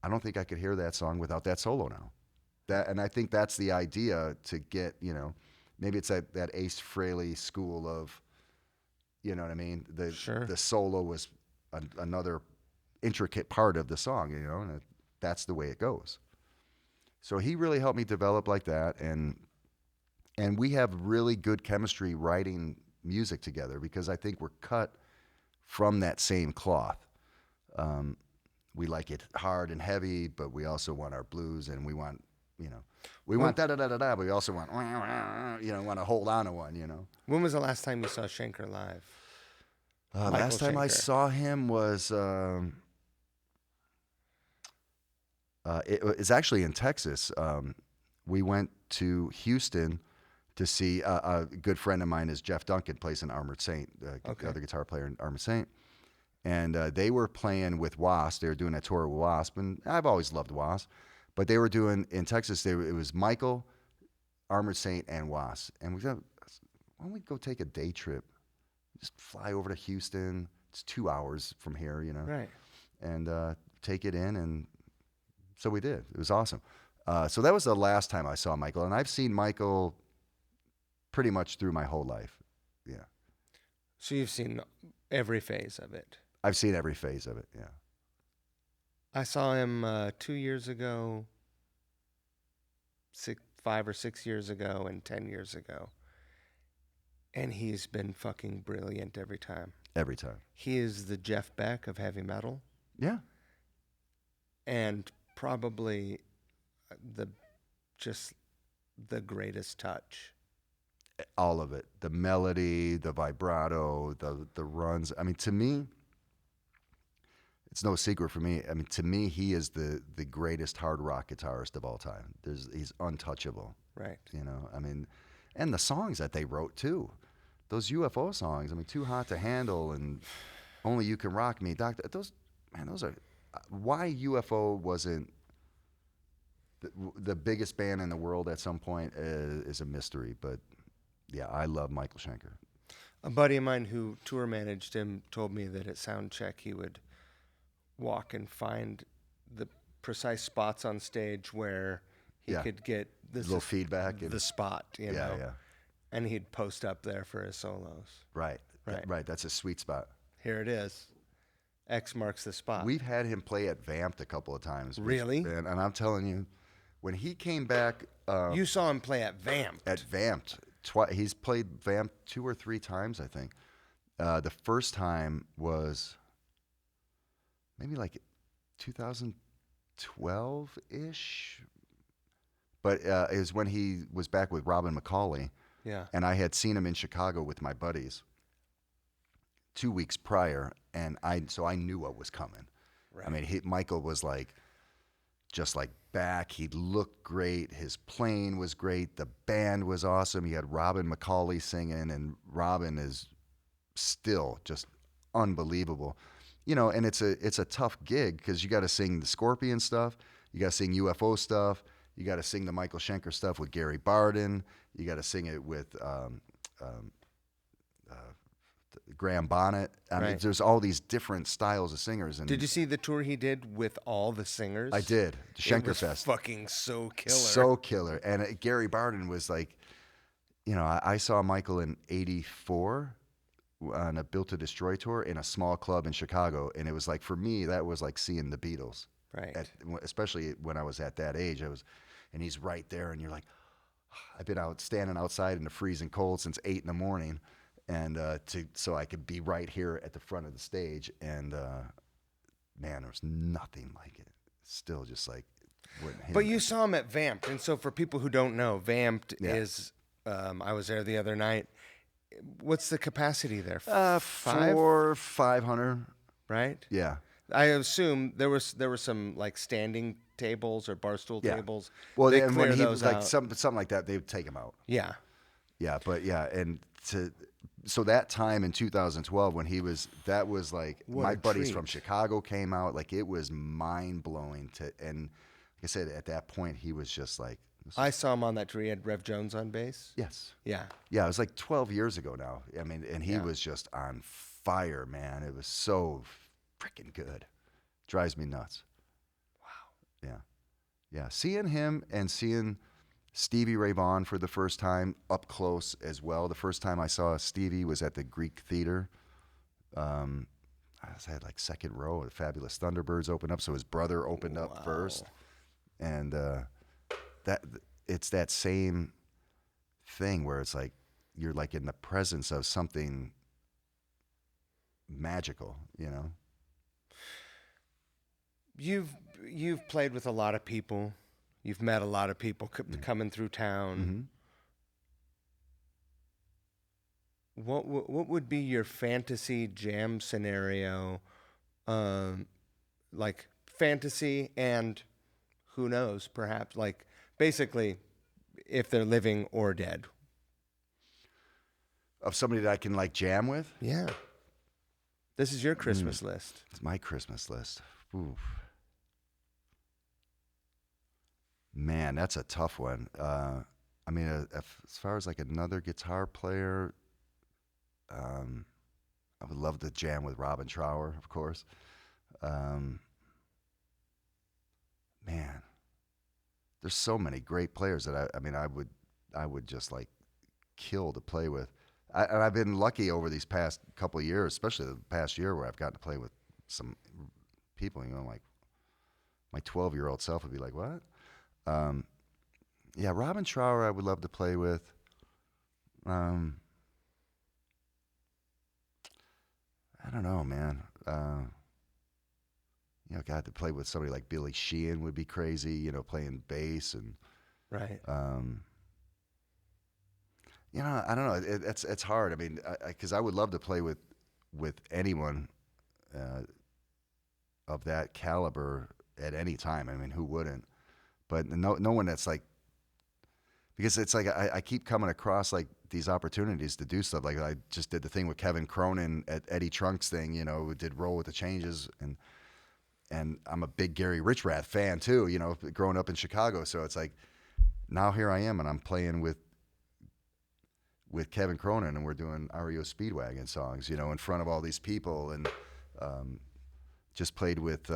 "I don't think I could hear that song without that solo now." And I think that's the idea to get, maybe it's that Ace Frehley school of, you know what I mean? The solo was another intricate part of the song, and that's the way it goes. So he really helped me develop like that, and we have really good chemistry writing music together because I think we're cut from that same cloth. We like it hard and heavy, but we also want our blues, and we want, we want da da da da da, but we also want, want to hold on to one, When was the last time you saw Schenker live? Last time I Schenker. saw him was it's actually in Texas. We went to Houston to see a good friend of mine is Jeff Duncan, plays in Armored Saint, the other guitar player in Armored Saint. And they were playing with Wasp. They were doing a tour with Wasp, and I've always loved Wasp. But they were doing, in Texas, it was Michael, Armored Saint, and Wasp. And we thought, why don't we go take a day trip? Just fly over to Houston. It's 2 hours from here, Right. And take it in. And so we did. It was awesome. So that was the last time I saw Michael. And I've seen Michael pretty much through my whole life. Yeah. So you've seen every phase of it. I've seen every phase of it, yeah. I saw him 2 years ago, 5 or 6 years ago, and 10 years ago. And he's been fucking brilliant every time. Every time. He is the Jeff Beck of heavy metal. Yeah. And probably just the greatest touch. All of it. The melody, the vibrato, the runs. I mean, to me, it's no secret for me. I mean, to me, he is the greatest hard rock guitarist of all time. He's untouchable. Right. I mean, and the songs that they wrote too. Those UFO songs, I mean, Too Hot to Handle and Only You Can Rock Me. Doctor, those are, why UFO wasn't the biggest band in the world at some point is a mystery. But yeah, I love Michael Schenker. A buddy of mine who tour managed him told me that at sound check he would walk and find the precise spots on stage where he could get this little feedback, the spot, you know. Yeah. And he'd post up there for his solos. Right. That's a sweet spot. Here it is. X marks the spot. We've had him play at Vamped a couple of times. Really? And I'm telling you, when he came back, you saw him play at Vamped. At Vamped, he's played Vamped 2 or 3 times, I think. The first time was maybe like 2012-ish. But it was when he was back with Robin McCauley. Yeah. And I had seen him in Chicago with my buddies 2 weeks prior, and so I knew what was coming. Right. I mean, Michael was just back. He looked great. His playing was great. The band was awesome. He had Robin McCauley singing, and Robin is still just unbelievable. And it's a tough gig because you got to sing the Scorpion stuff, you got to sing UFO stuff, you got to sing the Michael Schenker stuff with Gary Barden, you got to sing it with Graham Bonnet. I mean, there's all these different styles of singers. And did you see the tour he did with all the singers? I did. The Schenker it was Fest. Fucking so killer. So killer. And Gary Barden was like, I saw Michael in '84 on a Built to Destroy tour in a small club in Chicago, and it was like, for me, that was like seeing the Beatles. Right. Especially when I was at that age, and he's right there, and you're like, I've been standing outside in the freezing cold since 8 a.m, and so I could be right here at the front of the stage, and man, there's nothing like it. Still, just like. But you saw him at Vamped, and so for people who don't know, Vamped is. I was there the other night. What's the capacity there? 500. Right. Yeah. I assume there were some like standing tables or bar stool tables. Well, they and clear when he those like out. something like that, they would take him out. Yeah. Yeah, but yeah, and so that time in 2012 when that was like What my a buddies treat. from Chicago came out, like it was mind blowing and like I said, at that point he was just like I saw him on that tour. He had Rev Jones on bass. Yes. Yeah. Yeah, it was like 12 years ago now. I mean, and he Yeah. was just on fire, man. It was so freaking good. Drives me nuts. Wow. Yeah. Yeah. Seeing him and seeing Stevie Ray Vaughan for the first time up close as well. The first time I saw Stevie was at the Greek Theater. I had like second row. The Fabulous Thunderbirds opened up, so his brother opened up first. And that it's that same thing where it's like you're like in the presence of something magical, you know. You've played with a lot of people. You've met a lot of people coming through town. Mm-hmm. What would be your fantasy jam scenario? Like fantasy and who knows, perhaps like basically if they're living or dead. Of somebody that I can like jam with? Yeah. This is your Christmas list. It's my Christmas list. Ooh. Man, that's a tough one. I mean, as far as like another guitar player, I would love to jam with Robin Trower, of course. Man, there's so many great players that I would just like kill to play with. And I've been lucky over these past couple of years, especially the past year, where I've gotten to play with some people. You know, like my 12-year-old self would be like, "What?" Yeah, Robin Trower, I would love to play with. I don't know, man. You know, got to play with somebody like Billy Sheehan would be crazy. You know, playing bass and right. You know, I don't know. It's hard. I mean, because I would love to play with anyone of that caliber at any time. I mean, who wouldn't? But no one that's like, because it's like I keep coming across like these opportunities to do stuff. Like I just did the thing with Kevin Cronin at Eddie Trunk's thing. You know, did Roll with the Changes, and I'm a big Gary Richrath fan too. You know, growing up in Chicago, so it's like now here I am, and I'm playing with Kevin Cronin, and we're doing REO Speedwagon songs, you know, in front of all these people, and just played with,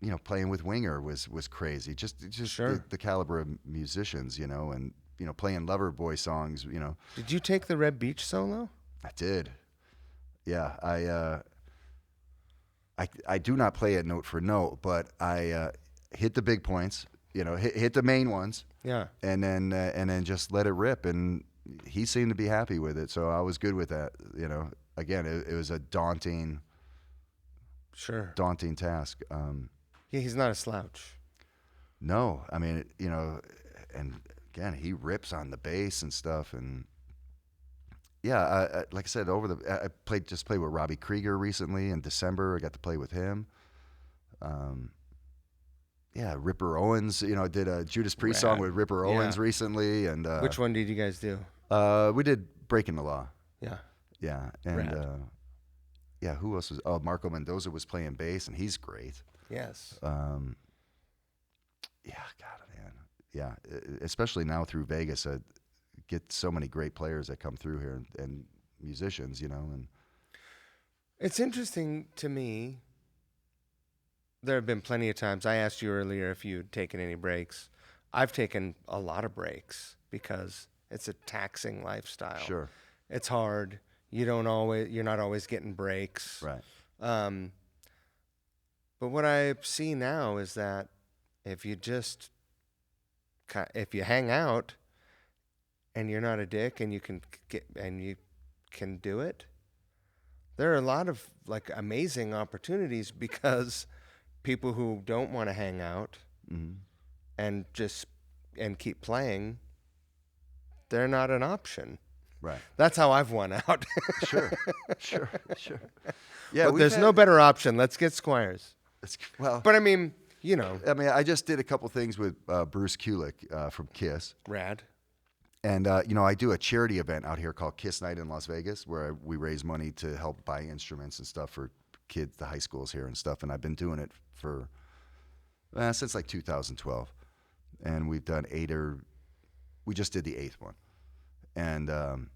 you know, playing with Winger was crazy. Just Sure. the caliber of musicians, you know, and you know, playing Loverboy songs, you know. Did you take the Red Beach solo? I did. Yeah, I do not play it note for note, but I hit the big points, you know, hit the main ones. Yeah. And then just let it rip, and he seemed to be happy with it, so I was good with that. You know, again, it was a daunting task. Yeah, he's not a slouch. No, I mean, you know, and again, he rips on the bass and stuff, and yeah, like I said, I played with Robbie Krieger recently in December. I got to play with him. Yeah, Ripper Owens, you know, did a Judas Priest song with Ripper Owens recently. And which one did you guys do? We did Breaking the Law. Yeah. Yeah. And yeah, who else was? Oh, Marco Mendoza was playing bass, and he's great. Yes. Yeah, God, man. Yeah, especially now through Vegas, get so many great players that come through here, and musicians, you know. And it's interesting to me. There have been plenty of times. I asked you earlier if you'd taken any breaks. I've taken a lot of breaks because it's a taxing lifestyle. Sure. It's hard. You're not always getting breaks. Right. But what I see now is that if you hang out and you're not a dick and you can do it, there are a lot of like amazing opportunities because people who don't want to hang out and keep playing, they're not an option. Right. That's how I've won out. Sure. Yeah, but there's no better option. Let's get Squires. But I mean, you know. I mean, I just did a couple things with Bruce Kulick from Kiss. Rad. And, you know, I do a charity event out here called Kiss Night in Las Vegas, where we raise money to help buy instruments and stuff for kids, the high schools here and stuff. And I've been doing it for since like 2012, and we've done we just did the 8th one. And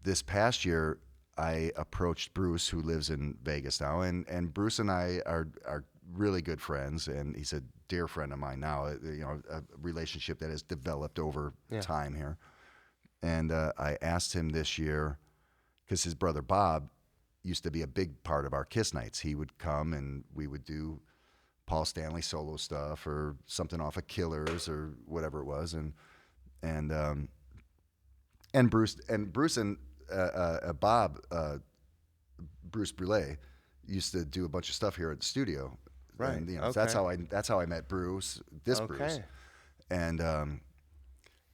this past year, I approached Bruce, who lives in Vegas now, and Bruce and I are really good friends, and he's a dear friend of mine now. A relationship that has developed over time here. And I asked him this year, because his brother Bob used to be a big part of our Kiss nights. He would come and we would do Paul Stanley solo stuff or something off of Killers or whatever it was, and Bruce and Bob, Bruce Brulé, used to do a bunch of stuff here at the studio. Right. And, Okay. that's how I met Bruce. Bruce. Okay. And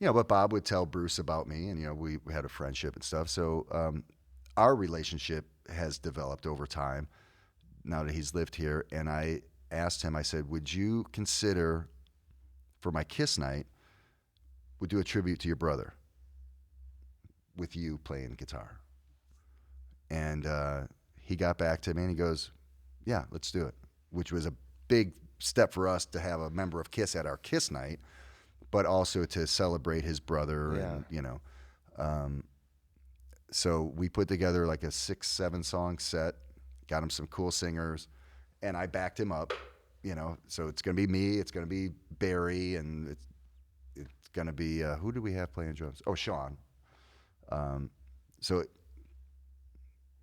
but Bob would tell Bruce about me, and we had a friendship and stuff. So our relationship has developed over time now that he's lived here. And I asked him, I said, would you consider for my Kiss night, would do a tribute to your brother with you playing guitar? And he got back to me and he goes, yeah, let's do it, which was a big step for us to have a member of Kiss at our Kiss night, but also to celebrate his brother. And so we put together like a 6-7 song set, got him some cool singers, and I backed him up, so it's going to be me, it's going to be Barry, and it's going to be, who do we have playing drums? Oh, Sean. So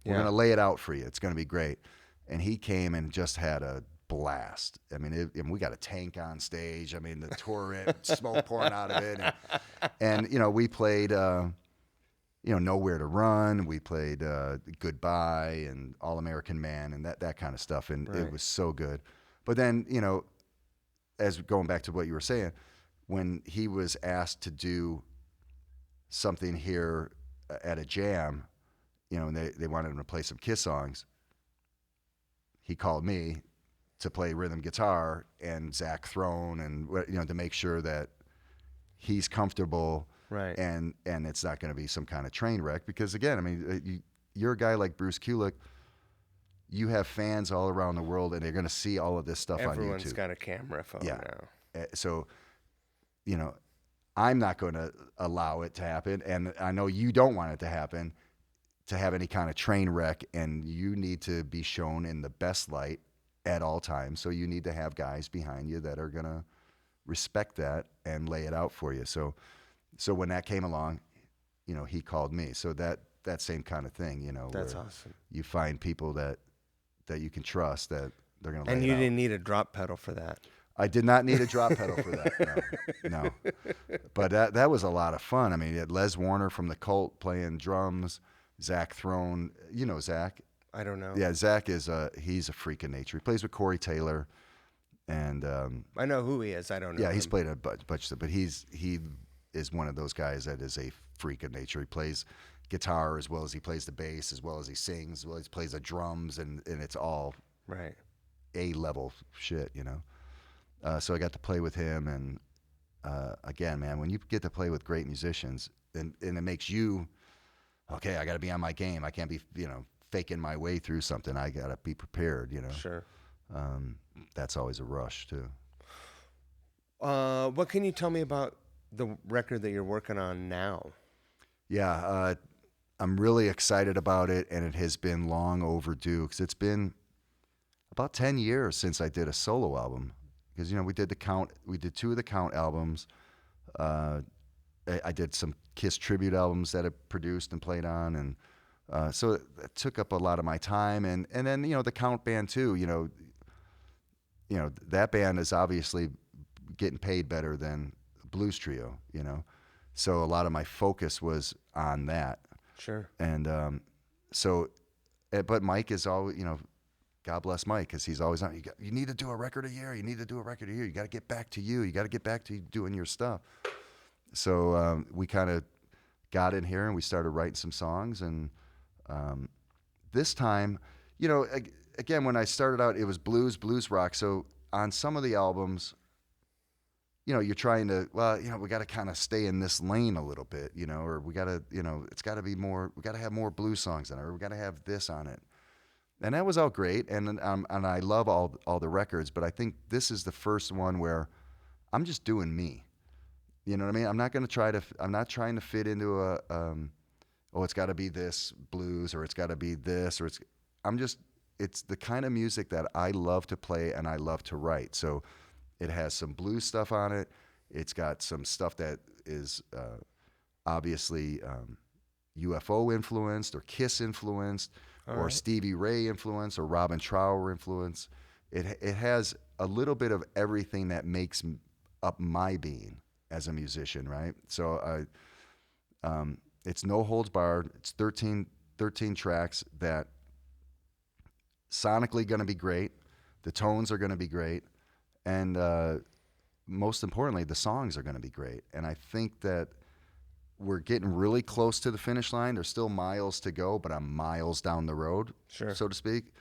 we're going to lay it out for you. It's going to be great. And he came and just had a blast. I mean, we got a tank on stage. I mean, the turret, smoke pouring out of it. And we played, Nowhere to Run. We played Goodbye and All American Man and that kind of stuff. And It was so good. But then, as going back to what you were saying, when he was asked to do something here at a jam, and they wanted him to play some Kiss songs, he called me to play rhythm guitar and Zach Throne, and to make sure that he's comfortable, right? And it's not going to be some kind of train wreck, because again, I mean, you're a guy like Bruce Kulick. You have fans all around the world, and they're going to see all of this stuff on YouTube. Everyone's got a camera phone now. So, I'm not going to allow it to happen, and I know you don't want it to happen, to have any kind of train wreck, and you need to be shown in the best light at all times. So you need to have guys behind you that are going to respect that and lay it out for you. So when that came along, he called me. So that same kind of thing, That's awesome. You find people that you can trust, that they're going to lay it out. And you didn't need a drop pedal for that. I did not need a drop pedal for that. No. But that was a lot of fun. I mean, you had Les Warner from the Cult playing drums, Zach Throne. You know Zach? I don't know. Yeah, Zach he's a freak of nature. He plays with Corey Taylor, and I know who he is. I don't know. Yeah, him. he's played a bunch of stuff, but he is one of those guys that is a freak of nature. He plays guitar as well as he plays the bass, as well as he sings, as well as he plays the drums, and it's all right A-level shit, So I got to play with him, and again, man, when you get to play with great musicians, and it makes you, okay, I got to be on my game. I can't be, faking my way through something. I got to be prepared, Sure. That's always a rush, too. What can you tell me about the record that you're working on now? Yeah, I'm really excited about it, and it has been long overdue, because it's been about 10 years since I did a solo album. Because, we did two of the Count albums. I did some Kiss tribute albums that I produced and played on, and so it took up a lot of my time. And then, the Count band too, that band is obviously getting paid better than Blues Trio, so a lot of my focus was on that. Sure. And but Mike is always, God bless Mike, because he's always on. You need to do a record a year. You need to do a record a year. You got to get back to you. You got to get back to doing your stuff. So we kind of got in here and we started writing some songs. And this time, again, when I started out, it was blues rock. So on some of the albums, you're trying to, we got to kind of stay in this lane a little bit, or we got to, it's got to be more, we got to have more blues songs on it, or we got to have this on it. And that was all great, and I love all the records, but I think this is the first one where I'm just doing me. You know what I mean? I'm not trying to fit into oh, it's got to be this blues, or it's got to be this, or it's the kind of music that I love to play and I love to write. So it has some blues stuff on it. It's got some stuff that is obviously UFO influenced, or Kiss influenced, All or right. Stevie Ray influence, or Robin Trower influence. It has a little bit of everything that makes up my being as a musician, right? So it's no holds barred. It's 13 tracks that sonically going to be great. The tones are going to be great, and most importantly, the songs are going to be great. And I think that we're getting really close to the finish line. There's still miles to go, but I'm miles down the road, Sure. so to speak.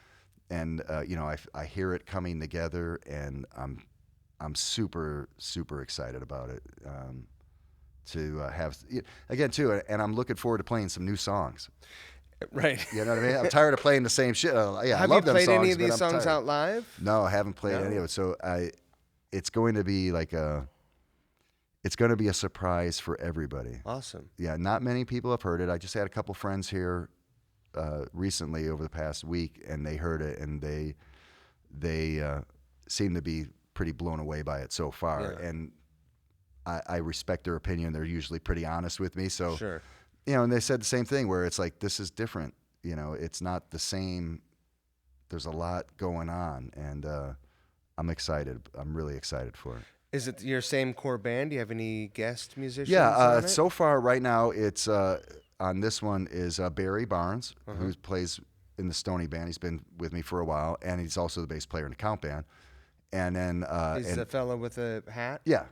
And I hear it coming together, and I'm super excited about it. To have again too, and I'm looking forward to playing some new songs. Right. You know what I mean? I'm tired of playing the same shit. Yeah, I Have you love them played songs, any of but these I'm songs tired. out live? No, I haven't played No? any of it. So it's going to be it's going to be a surprise for everybody. Awesome. Yeah, not many people have heard it. I just had a couple friends here recently over the past week, and they heard it, and they seem to be pretty blown away by it so far. Yeah. And I respect their opinion. They're usually pretty honest with me. So, Sure. and they said the same thing, where it's like, this is different. It's not the same. There's a lot going on, and I'm excited. I'm really excited for it. Is it your same core band? Do you have any guest musicians Yeah. on it? So far, right now, it's on this one is Barry Barnes, who plays in the Stoney band. He's been with me for a while, and he's also the bass player in the Count band. And then, He's the fellow with the hat? yeah,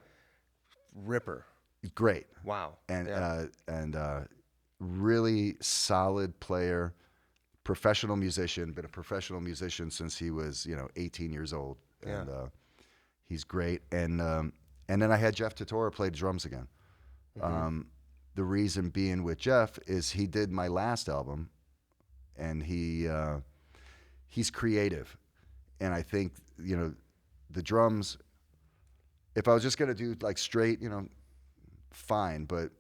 Ripper. great. Wow. And Yeah. really solid player, professional musician. Been a professional musician since he was 18 years old, and he's great. And then I had Jeff Totora play drums again. The reason being with Jeff is he did my last album, and he's creative, and I think the drums. If I was just gonna do like straight, fine, but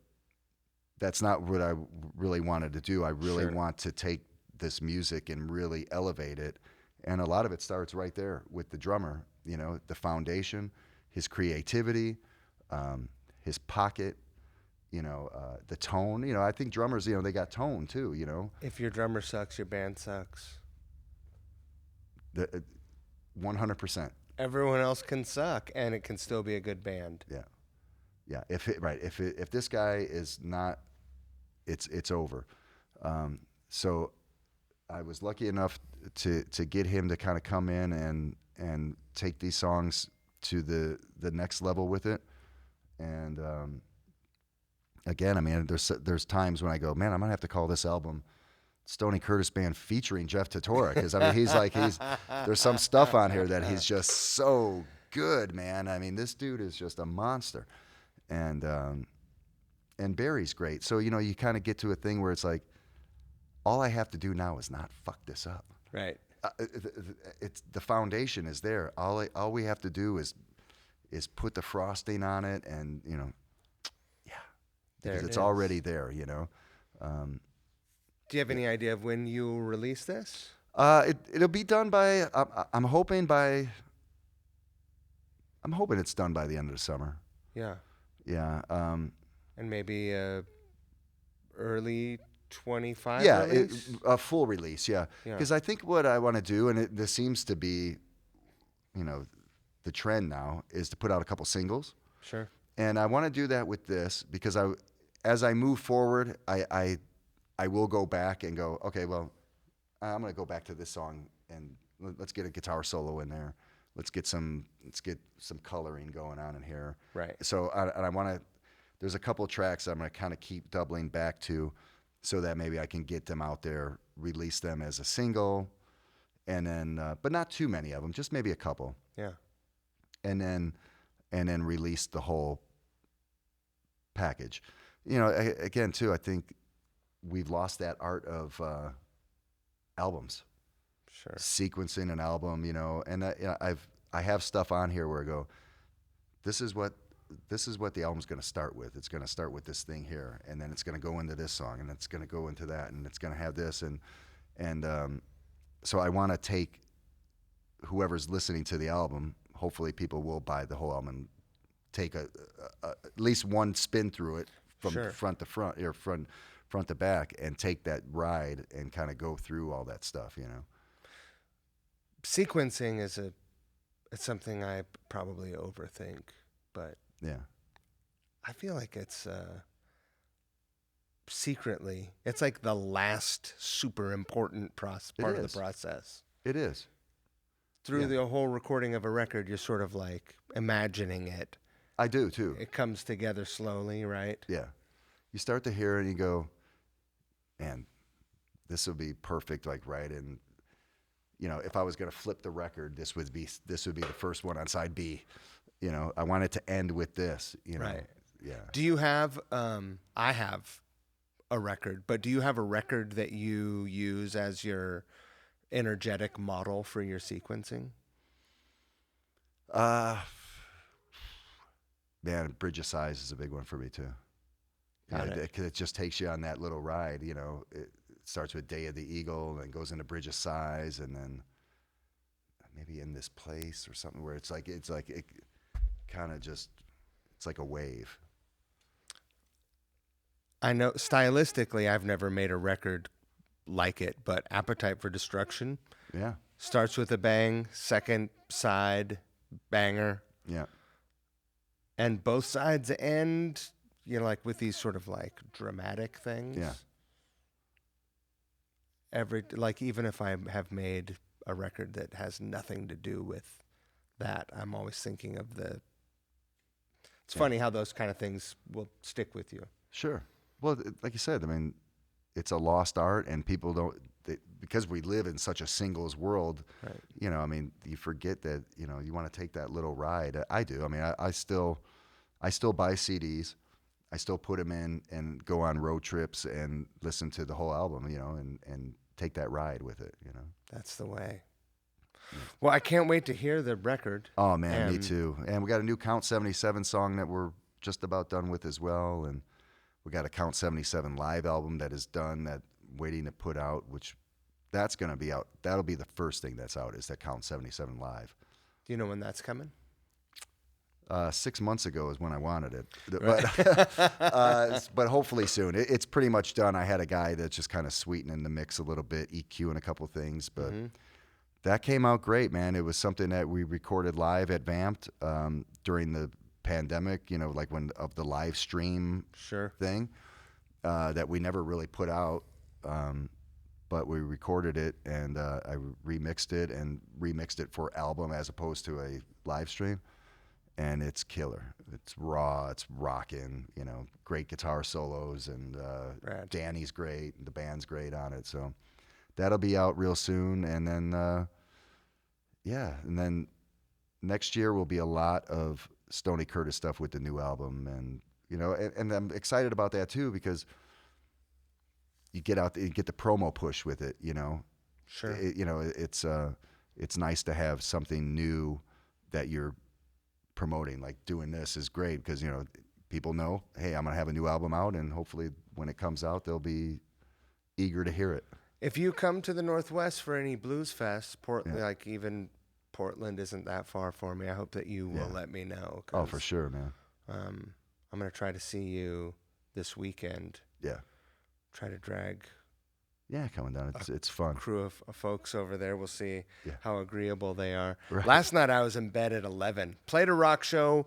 that's not what I really wanted to do. I really Sure. want to take this music and really elevate it. And a lot of it starts right there with the drummer, the foundation, his creativity, his pocket, the tone. I think drummers, they got tone too, If your drummer sucks, your band sucks. 100%. Everyone else can suck, and it can still be a good band. Yeah. Yeah. If this guy is not, it's over. So I was lucky enough to get him to kind of come in and take these songs to the next level with it. And again, I mean, there's times when I go, man, I'm gonna have to call this album Stoney Curtis Band featuring Jeff Totora, because I mean, there's some stuff on here that he's just so good, man. I mean, this dude is just a monster, and Barry's great. So you kind of get to a thing where it's like, all I have to do now is not fuck this up. Right. It's the foundation is there. All we have to do is put the frosting on it, and yeah, because it's already there. Do you have any idea of when you'll release this? It'll be done by. I'm hoping it's done by the end of the summer. Yeah. Yeah. And maybe early 25 Yeah. release? A full release. Yeah. Yeah. Because I think what I want to do, and this seems to be, the trend now, is to put out a couple singles. Sure. And I want to do that with this because as I move forward, I will go back and go, okay, well, I'm going to go back to this song and let's get a guitar solo in there. Let's get some coloring going on in here. Right. So I want to. There's a couple of tracks I'm going to kind of keep doubling back to, so that maybe I can get them out there, release them as a single, and then but not too many of them, just maybe a couple. Yeah. And then release the whole package. Again too, I think we've lost that art of albums. Sure. sequencing an album, and I have stuff on here where I go, this is what the album's going to start with. It's going to start with this thing here, and then it's going to go into this song, and it's going to go into that, and it's going to have this, and so I want to take whoever's listening to the album. Hopefully, people will buy the whole album and take at least one spin through it from Sure. front to front, or front to back, and take that ride and kind of go through all that stuff. Sequencing it's something I probably overthink, but Yeah. I feel like it's secretly, it's like the last super important part of the process. It is. Through the whole recording of a record, you're sort of like imagining it. I do too. It comes together slowly, right? Yeah. You start to hear it and you go, man, this would be perfect, like right in, if I was going to flip the record, this would be the first one on side B. I want it to end with this, Right. Yeah. Do you have, I have a record, but do you have a record that you use as your energetic model for your sequencing? Man, Bridge of Sighs is a big one for me too. Got it. It just takes you on that little ride, It starts with Day of the Eagle and goes into Bridge of Sighs, and then maybe In This Place or something where it's like it kind of just, it's like a wave. I know stylistically I've never made a record like it, but Appetite for Destruction Yeah. starts with a bang, second side banger, Yeah. and both sides end, like with these sort of like dramatic things. Yeah. Even if I have made a record that has nothing to do with that, I'm always thinking of it's funny how those kind of things will stick with you. Sure. Well, like you said, I mean, it's a lost art, and people don't, because we live in such a singles world, Right. I mean, you forget that, you want to take that little ride. I do. I mean, I still buy CDs. I still put them in and go on road trips and listen to the whole album, and take that ride with it, That's the way. Well, I can't wait to hear the record. Oh, man, me too. And we got a new Count 77 song that we're just about done with as well. And we got a Count 77 live album that is done, that waiting to put out, which that's going to be out. That'll be the first thing that's out, is that Count 77 live. Do you know when that's coming? 6 months ago is when I wanted it, Right. but hopefully soon. It's pretty much done. I had a guy that's just kind of sweetening the mix a little bit, EQing a couple things, but that came out great, man. It was something that we recorded live at Vamped during the pandemic, like of the live stream thing that we never really put out, but we recorded it, and I remixed it for album as opposed to a live stream. And it's killer. It's raw. It's rocking. Great guitar solos, and Danny's great. The band's great on it. So that'll be out real soon. And then, and then next year will be a lot of Stoney Curtis stuff with the new album, and I'm excited about that too, because you get out, you get the promo push with it. Sure. It's nice to have something new that you're promoting. Like, doing this is great because people know, hey, I'm gonna have a new album out, and hopefully when it comes out, they'll be eager to hear it. If you come to the Northwest for any blues fest, like even Portland isn't that far for me. I hope that you will let me know. Oh, for sure, man. I'm gonna try to see you this weekend. Yeah. Try to drag. Yeah, coming down. It's fun. Crew of folks over there. We'll see how agreeable they are. Right. Last night I was in bed at 11. Played a rock show,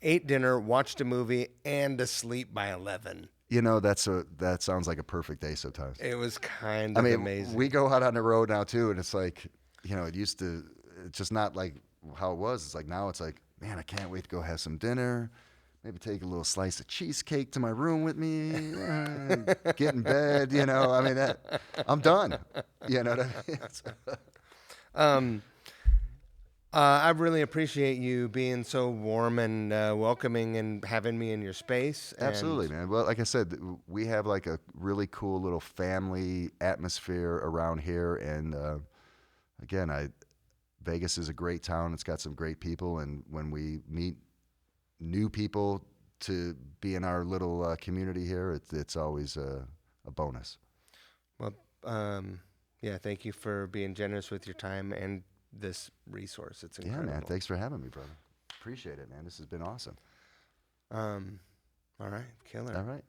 ate dinner, watched a movie, and asleep by 11. That sounds like a perfect day sometimes. It was kind of amazing. We go out on the road now too, and it's like, it used to, it's just not like how it was. It's like now it's like, man, I can't wait to go have some dinner. Maybe take a little slice of cheesecake to my room with me, get in bed, I'm done. You know what I mean? I really appreciate you being so warm and welcoming and having me in your space. Absolutely, man. Well, like I said, we have like a really cool little family atmosphere around here, and again, Vegas is a great town. It's got some great people, and when we meet new people to be in our little community here, it's always a bonus. Well, yeah, thank you for being generous with your time and this resource. It's incredible. Yeah, man. Thanks for having me, brother. Appreciate it, man. This has been awesome. All right, killer. All right.